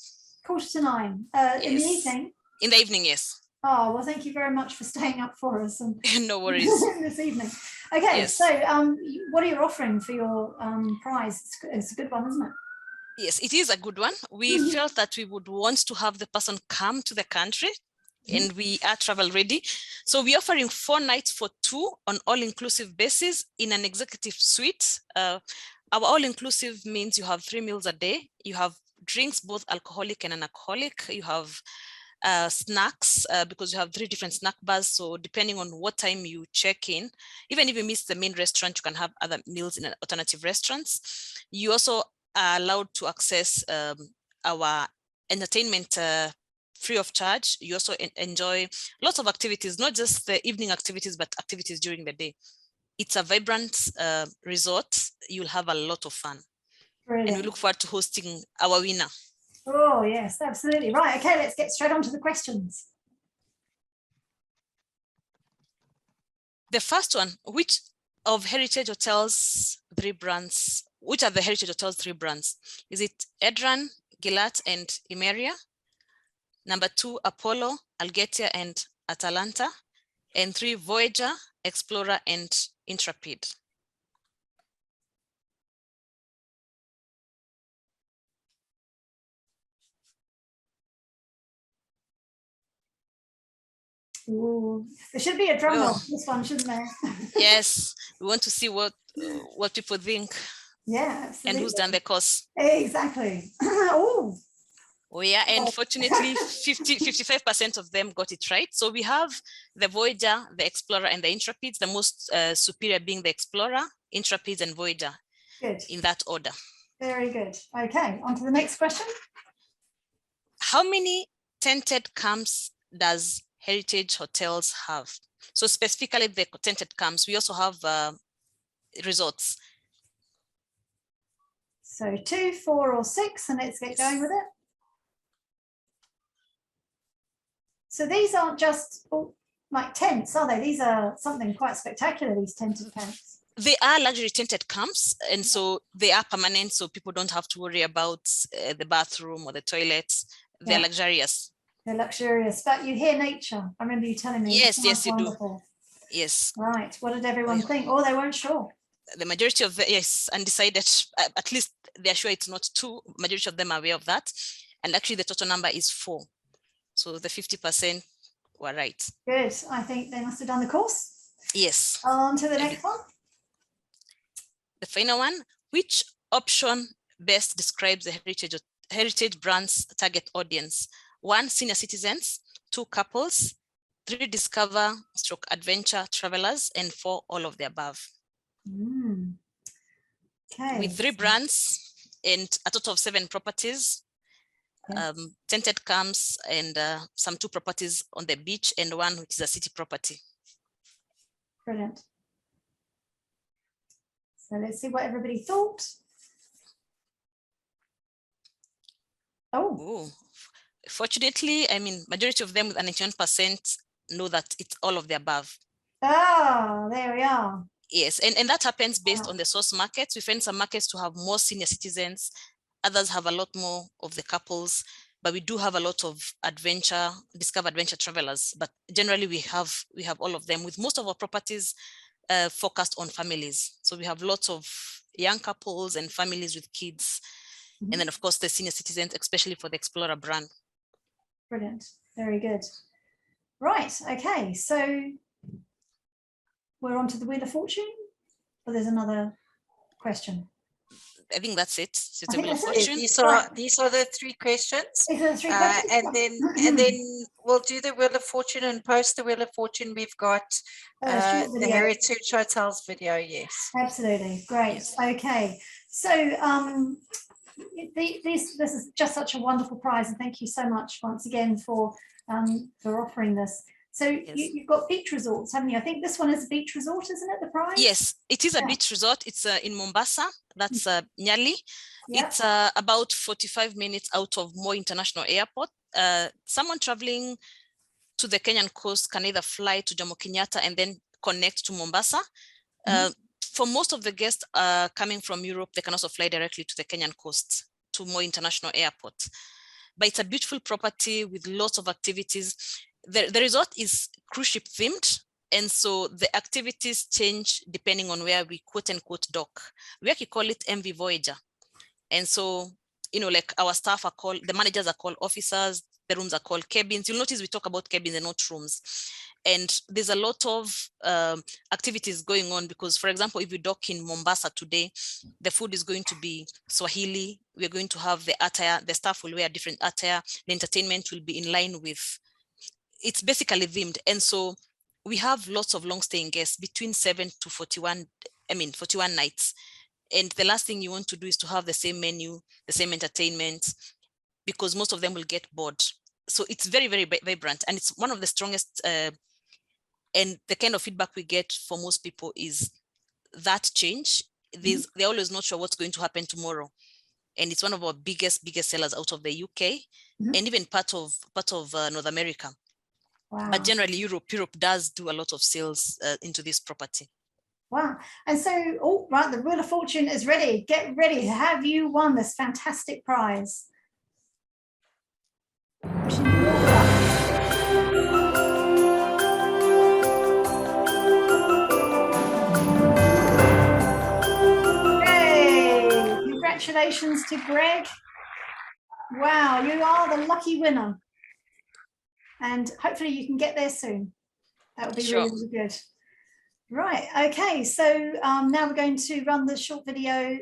8:45, yes. In the evening? In the evening, yes. Oh, well, thank you very much for staying up for us. And no worries. this evening. Okay, yes. So what are you offering for your prize? It's a good one, isn't it? Yes, it is a good one. We felt that we would want to have the person come to the country, and we are travel ready. So we're offering 4 nights for 2 on all-inclusive basis in an executive suite. Our all-inclusive means you have 3 meals a day, you have drinks, both alcoholic and non-alcoholic. You have snacks, because you have 3 different snack bars. So depending on what time you check in, even if you miss the main restaurant, you can have other meals in alternative restaurants. You also are allowed to access our entertainment free of charge. You also enjoy lots of activities, not just the evening activities, but activities during the day. It's a vibrant resort. You'll have a lot of fun. Brilliant. And we look forward to hosting our winner. Oh, yes, absolutely. Right, okay, let's get straight on to the questions. The first one, which of Heritage Hotels 3 brands, which are the Heritage Hotels 3 brands? Is it Edran, Gilat, and Imeria? Number 2, Apollo, Algetia, and Atalanta. And 3, Voyager, Explorer, and Intrepid. Ooh, there should be a drum roll for this one, shouldn't there? Yes, we want to see what people think. Yeah, absolutely. And who's done the course. Exactly. Oh. Oh yeah, and fortunately 55% of them got it right. So we have the Voyager, the Explorer, and the Intrepid, the most superior being the Explorer, Intrepid, and Voyager. Good. In that order. Very good. Okay, on to the next question. How many tented camps does Heritage Hotels have? So specifically the tented camps, we also have resorts. So 2, 4, or 6, and let's get going with it. So these aren't just like tents, are they? These are something quite spectacular, these tented camps. They are luxury tented camps, and so they are permanent, so people don't have to worry about the bathroom or the toilets. They're luxurious. They're luxurious, but you hear nature. I remember you telling me. Yes, yes, you wonderful. Do. Yes. Right. What did everyone think? Oh, they weren't sure. The majority of the, yes, undecided, at least they're sure it's not 2. Majority of them are aware of that. And actually the total number is 4. So the 50% were right. Good. I think they must have done the course. Yes. On to the next one. The final one, which option best describes the heritage brand's target audience? 1, senior citizens, 2, couples, 3, discover/adventure travelers, and 4, all of the above. Okay. With 3 brands and a total of 7 properties, tented camps, and some 2 properties on the beach, and 1 which is a city property. Brilliant. So let's see what everybody thought. Oh, fortunately, I mean, majority of them with 91% know that it's all of the above. Ah, there we are. Yes, and that happens based on the source markets. We find some markets to have more senior citizens, others have a lot more of the couples, but we do have a lot of discover adventure travelers. But generally we have all of them, with most of our properties focused on families. So we have lots of young couples and families with kids. And then of course the senior citizens, especially for the Explorer brand. Brilliant, very good. Right, okay, so we're on to the Wheel of Fortune, or there's another question? I think that's it. These are the 3 questions. These are the 3 questions. And then we'll do the Wheel of Fortune, and post the Wheel of Fortune we've got the Heritage Hotels video. Yes, absolutely, great. Yes. Okay, so this is just such a wonderful prize, and thank you so much once again for offering this. So you've got beach resorts, haven't you? I think this one is a beach resort, isn't it, the prize? Yes, it is a beach resort. It's in Mombasa. That's Nyali. Yeah. It's about 45 minutes out of Moi International Airport. Someone traveling to the Kenyan coast can either fly to Jomo Kenyatta and then connect to Mombasa. For most of the guests coming from Europe, they can also fly directly to the Kenyan coast to Moi International Airport. But it's a beautiful property with lots of activities. The resort is cruise ship themed, and so the activities change depending on where we quote unquote dock. We actually call it MV Voyager. And so, you know, like our staff are called, the managers are called officers, the rooms are called cabins. You'll notice we talk about cabins and not rooms. And there's a lot of activities going on because, for example, if you dock in Mombasa today, the food is going to be Swahili. We're going to have the attire, the staff will wear different attire. The entertainment will be in line with, it's basically themed. And so we have lots of long staying guests between 7 to 41 nights. And the last thing you want to do is to have the same menu, the same entertainment, because most of them will get bored. So it's very, very vibrant. And it's one of the strongest, and the kind of feedback we get for most people is that change. They're always not sure what's going to happen tomorrow. And it's one of our biggest sellers out of the UK and even part of North America. Wow. But generally Europe does do a lot of sales into this property. Wow. And so, oh, right, the Wheel of Fortune is ready. Get ready. Have you won this fantastic prize? Yay! Congratulations to Greg. Wow, you are the lucky winner. And hopefully you can get there soon. That would be really, really good. Right, okay, so now we're going to run the short video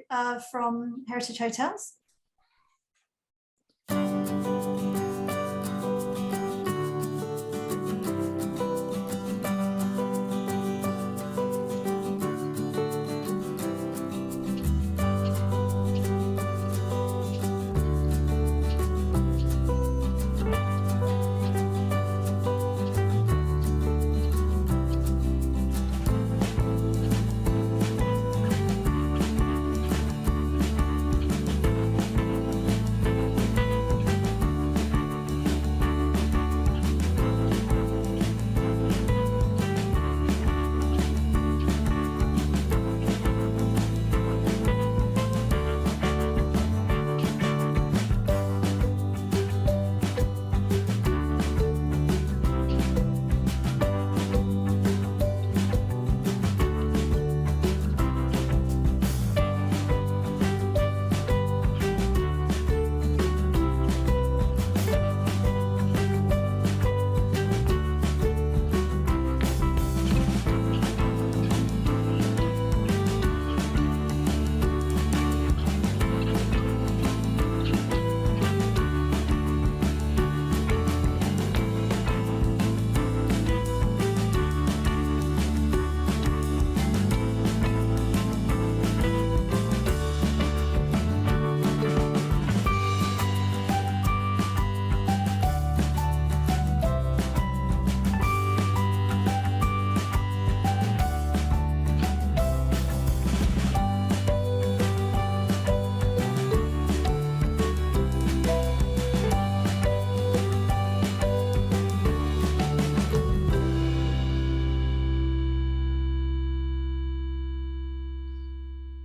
from Heritage Hotels.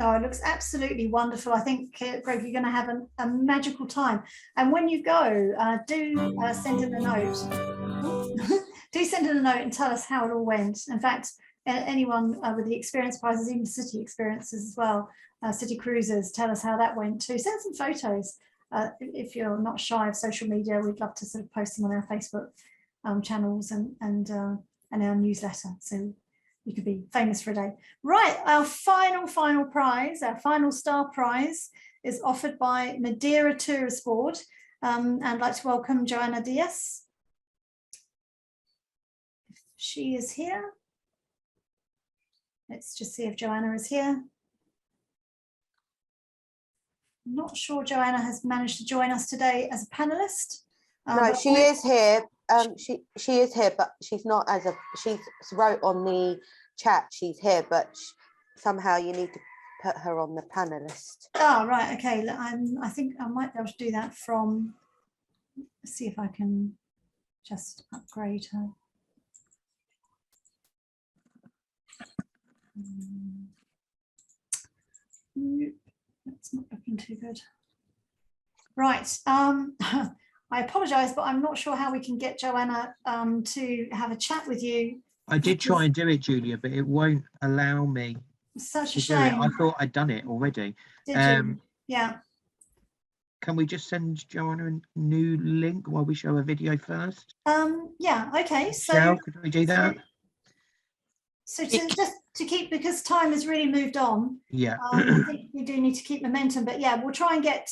Oh, it looks absolutely wonderful. I think, Greg, you're going to have a magical time. And when you go, do send in a note. Do send in a note and tell us how it all went. In fact, anyone with the experience prizes, even city experiences as well, city cruises, tell us how that went too. Send some photos. If you're not shy of social media, we'd love to sort of post them on our Facebook channels and our newsletter. So you could be famous for a day. Right, our final prize, our final star prize is offered by Madeira Tourist Board. And I'd like to welcome Joanna Diaz. She is here. Let's just see if Joanna is here. I'm not sure Joanna has managed to join us today as a panelist. No, she is here. She is here, but she's not as a, she's wrote on the chat, she's here, but somehow you need to put her on the panelist. Oh, right, okay. I think I might be able to do that from, let's see if I can just upgrade her. Nope, that's not looking too good. Right, I apologise, but I'm not sure how we can get Joanna to have a chat with you. I did try and do it, Julia, but it won't allow me. Such a to do it. shame. I thought I'd done it already. Did you? Yeah. can we just send Joanna a new link while we show a video first? Yeah, okay. So Michelle, could we do that? So to keep, because time has really moved on, Yeah. I think we do need to keep momentum, but yeah, we'll try and get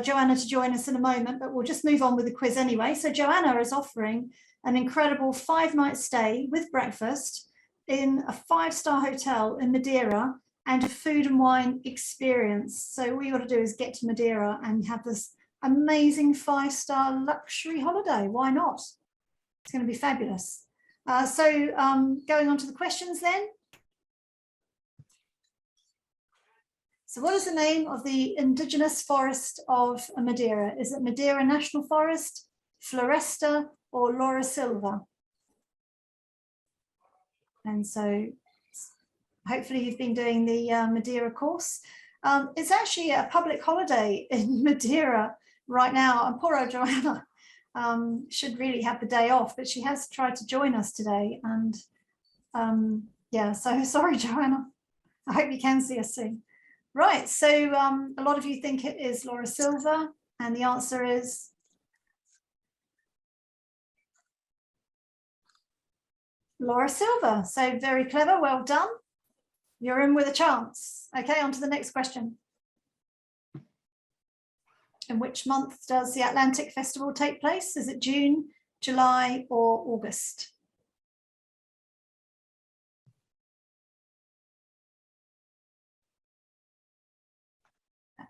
Joanna to join us in a moment, but we'll just move on with the quiz anyway. So Joanna is offering an incredible 5-night stay with breakfast in a 5-star hotel in Madeira and a food and wine experience. So all you got to do is get to Madeira and have this amazing 5-star luxury holiday. Why not? It's going to be fabulous. Going on to the questions then. So what is the name of the indigenous forest of Madeira? Is it Madeira National Forest, Floresta, or Laura Silva? And so hopefully you've been doing the Madeira course. It's actually a public holiday in Madeira right now, and poor old Joanna should really have the day off, but she has tried to join us today. And yeah, so sorry, Joanna. I hope you can see us soon. Right, so a lot of you think it is Laura Silva, and the answer is Laura Silva. So very clever, well done. You're in with a chance. Okay, on to the next question. In which month does the Atlantic Festival take place? Is it June, July, or August?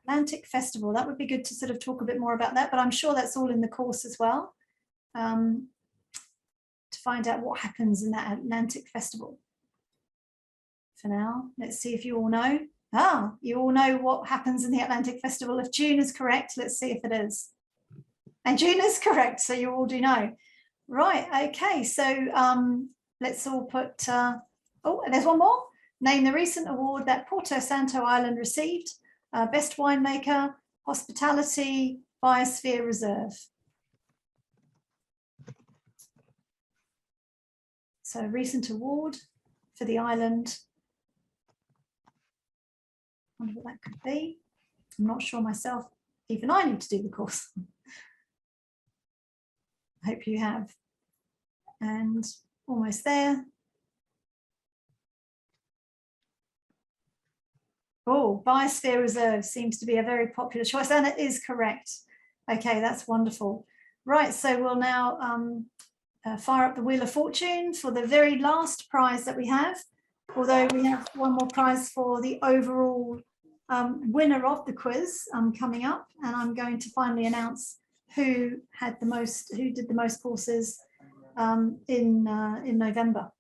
Atlantic Festival, that would be good to sort of talk a bit more about that, but I'm sure that's all in the course as well, to find out what happens in that Atlantic Festival. For now, let's see if you all know. You all know what happens in the Atlantic Festival. If June is correct, let's see if it is. And June is correct, so you all do know. Right, okay, so let's all put, oh, there's one more. Name the recent award that Porto Santo Island received. Best winemaker, hospitality, biosphere reserve. So recent award for the island. I wonder what that could be. I'm not sure myself. Even I need to do the course. I hope you have. And almost there. Oh, biosphere reserve seems to be a very popular choice, and it is correct. Okay, that's wonderful. Right, so we'll now fire up the Wheel of Fortune for the very last prize that we have. Although we have one more prize for the overall winner of the quiz coming up, and I'm going to finally announce who did the most courses in November.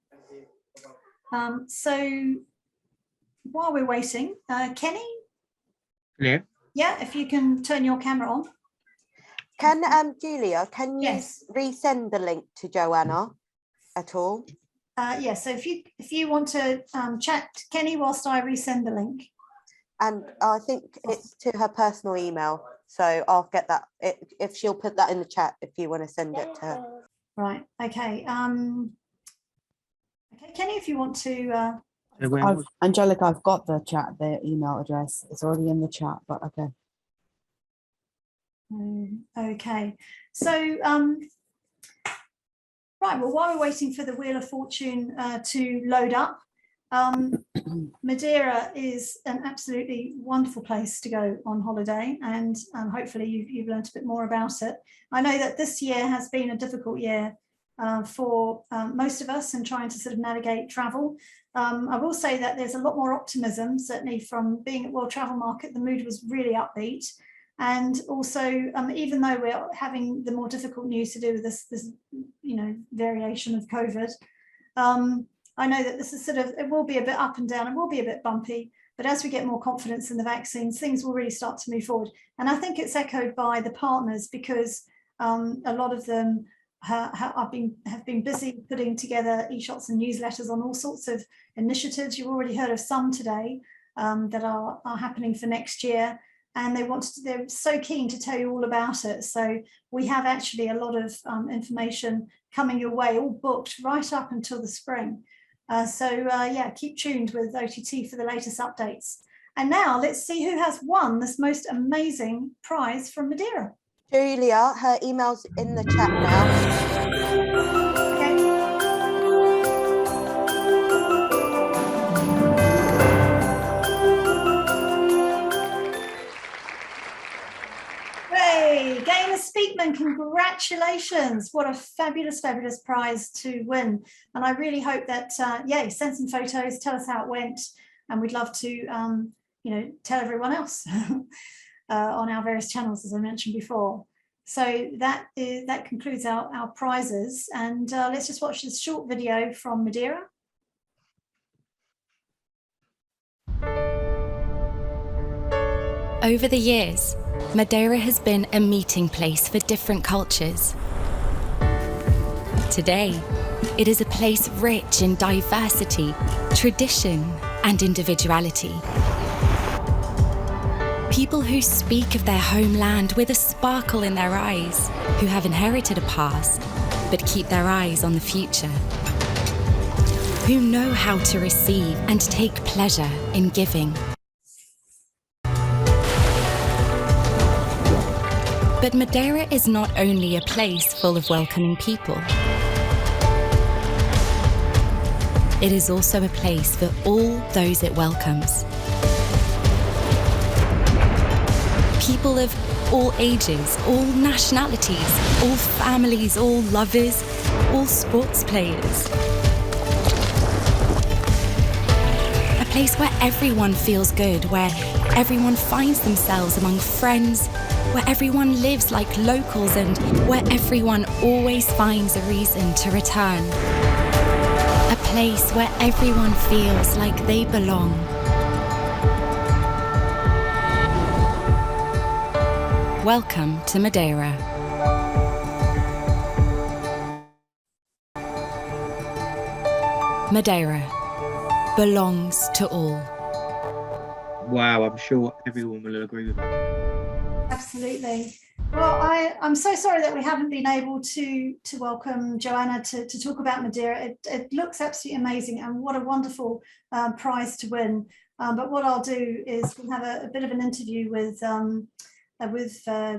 So while we're waiting, Kenny? Yeah. Yeah, if you can turn your camera on. Can Julia, can you Yes. resend the link to Joanna at all? Yeah, so if you want to chat Kenny whilst I resend the link. And I think it's to her personal email, so I'll get that if she'll put that in the chat if you want to send it to her. Right, okay. Okay, Kenny, if you want to Angelica, I've got the email address. It's already in the chat, but okay. Okay, so right, well, while we're waiting for the Wheel of Fortune to load up, Madeira is an absolutely wonderful place to go on holiday, and hopefully you've learned a bit more about it. I know that this year has been a difficult year for most of us in trying to sort of navigate travel. I will say that there's a lot more optimism, certainly from being at World Travel Market. The mood was really upbeat. And also, even though we're having the more difficult news to do with this variation of COVID, I know that this is it will be a bit up and down, it will be a bit bumpy, but as we get more confidence in the vaccines, things will really start to move forward. And I think it's echoed by the partners, because a lot of them have been busy putting together e-shots and newsletters on all sorts of initiatives. You've already heard of some today that are happening for next year. And they're so keen to tell you all about it. So we have actually a lot of information coming your way, all booked right up until the spring. Yeah, keep tuned with OTT for the latest updates. And now let's see who has won this most amazing prize from Madeira. Julia, her email's in the chat now. Hey, Gamer Speakman, congratulations. What a fabulous, fabulous prize to win. And I really hope that, yeah, send some photos, tell us how it went. And we'd love to, you know, tell everyone else on our various channels, as I mentioned before. So that concludes our prizes. And let's just watch this short video from Madeira. Over the years, Madeira has been a meeting place for different cultures. Today, it is a place rich in diversity, tradition, and individuality. People who speak of their homeland with a sparkle in their eyes, who have inherited a past, but keep their eyes on the future. Who know how to receive and take pleasure in giving. But Madeira is not only a place full of welcoming people. It is also a place for all those it welcomes. People of all ages, all nationalities, all families, all lovers, all sports players. A place where everyone feels good, where everyone finds themselves among friends, where everyone lives like locals and where everyone always finds a reason to return. A place where everyone feels like they belong. Welcome to Madeira. Madeira belongs to all. Wow, I'm sure everyone will agree with that. Absolutely. Well, I'm so sorry that we haven't been able to welcome Joanna to talk about Madeira. It looks absolutely amazing, and what a wonderful prize to win. But what I'll do is we'll have a bit of an interview with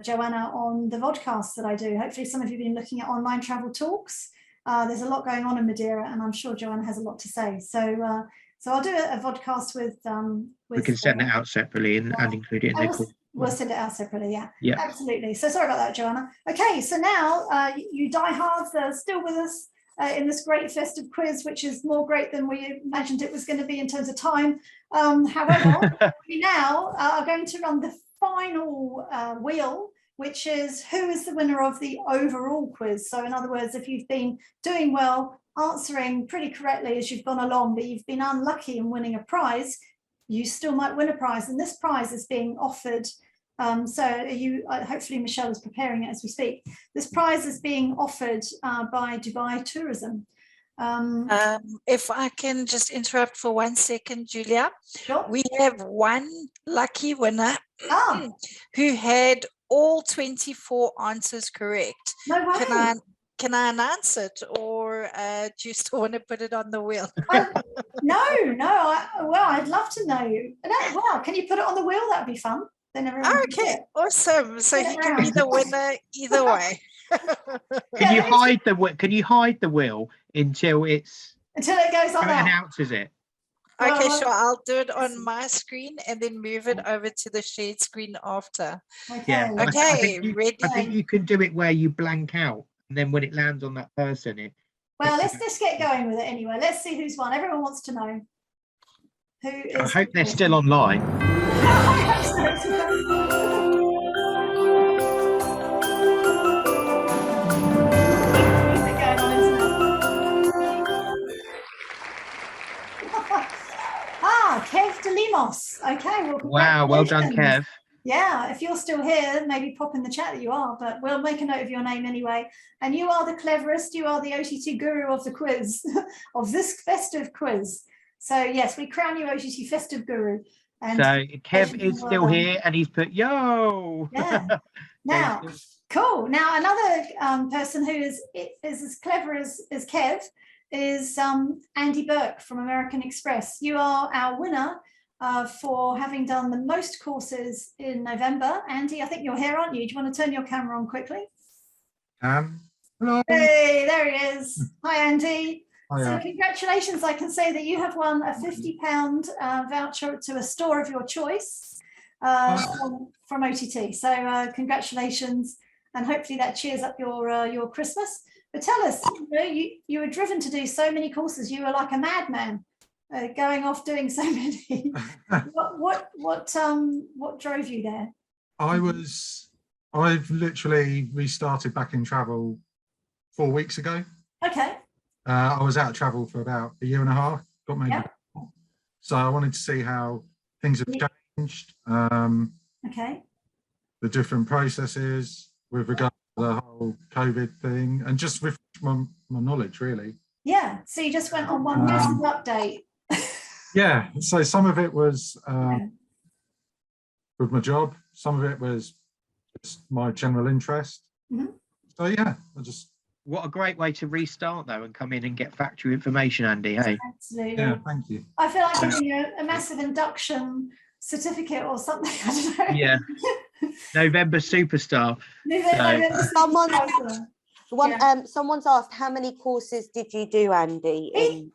Joanna on the vodcasts that I do. Hopefully some of you have been looking at online travel talks. There's a lot going on in Madeira, and I'm sure Joanna has a lot to say. So I'll do a vodcast with we can send it out separately and include it in the call. We'll send it out separately, yeah. Yeah. Absolutely. So sorry about that, Joanna. Okay, so now you diehards are still with us in this great festive quiz, which is more great than we imagined it was going to be in terms of time. However, we now are going to run the final wheel, which is who is the winner of the overall quiz. So in other words, if you've been doing well, answering pretty correctly as you've gone along, but you've been unlucky in winning a prize, you still might win a prize. And this prize is being offered. Hopefully Michelle is preparing it as we speak. This prize is being offered by Dubai Tourism. If I can just interrupt for 1 second, Julia. Sure. We have one lucky winner who had all 24 answers correct. No way. Can I announce it, or do you still want to put it on the wheel? No. I'd love to know. Wow, can you put it on the wheel? That would be fun. Okay, awesome. So he can be the winner either way. Can you hide the wheel until it goes like that? Announces it. Okay, sure. I'll do it on my screen and then move it over to the shared screen after. Yeah. Okay, ready? I think you can do it where you blank out, and then when it lands on that person, Well, let's get going with it anyway. Let's see who's won. Everyone wants to know. Who is I hope they're still online. Kev de Limos. Okay, well, wow, well done, Kev. Yeah, if you're still here, maybe pop in the chat that you are, but we'll make a note of your name anyway. And you are the cleverest, you are the OTT guru of the quiz, of this festive quiz. So yes, we crown you OTT festive guru. And so Kev is still here, and he's put yo. Yeah. Now, cool. Now another person who is as clever as Kev is Andy Burke from American Express. You are our winner for having done the most courses in November. Andy, I think you're here, aren't you? Do you want to turn your camera on quickly? Hello. Hey, there he is. Hi, Andy. Hiya. So congratulations. I can say that you have won a £50 voucher to a store of your choice from OTT. So congratulations, and hopefully that cheers up your Christmas. But tell us, you were driven to do so many courses. You were like a madman, going off doing so many. What drove you there? I've literally restarted back in travel 4 weeks ago. Okay. I was out of travel for about a year and a half, got made. Yep. So I wanted to see how things have changed. Okay. The different processes with regard to the whole COVID thing, and just refresh my knowledge, really. Yeah. So you just went on one business update. Yeah. So some of it was with my job. Some of it was just my general interest. Mm-hmm. So yeah, What a great way to restart though and come in and get factual information, Andy. Hey. Absolutely. Yeah, thank you. I feel like giving you a massive induction certificate or something. I don't know. Yeah. November superstar. Someone's asked, how many courses did you do, Andy? Andy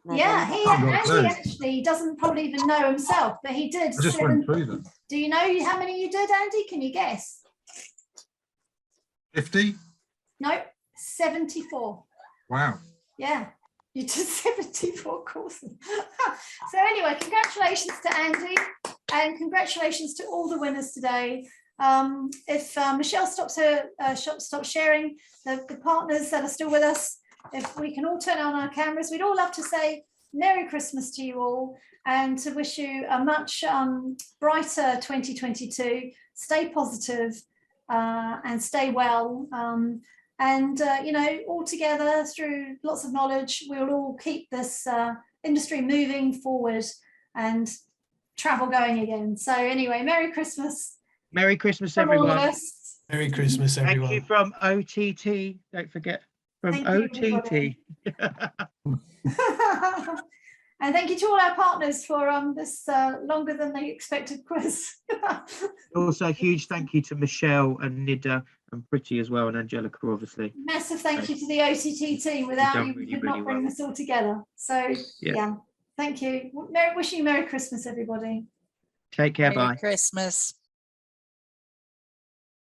actually doesn't probably even know himself, but he did. I just went through them. Do you know how many you did, Andy? Can you guess? 50? No, 74. Wow. Yeah, you did 74 courses. So anyway, congratulations to Andy, and congratulations to all the winners today. If Michelle stops sharing, the partners that are still with us, if we can all turn on our cameras, we'd all love to say Merry Christmas to you all, and to wish you a much brighter 2022. Stay positive and stay well. All together through lots of knowledge, we'll all keep this industry moving forward and travel going again. So anyway, Merry Christmas. Merry Christmas, from all of everyone. us. Merry Christmas, everyone. Thank you from OTT. Don't forget, from Thank you, OTT. And thank you to all our partners for this longer than they expected quiz. Also, a huge thank you to Michelle and Nida and Pretty as well, and Angelica, obviously. Massive thank you to the OTT team. Without you, we could not bring this all together. So yeah, thank you. Wishing you Merry Christmas, everybody. Take care. Merry Bye. Christmas.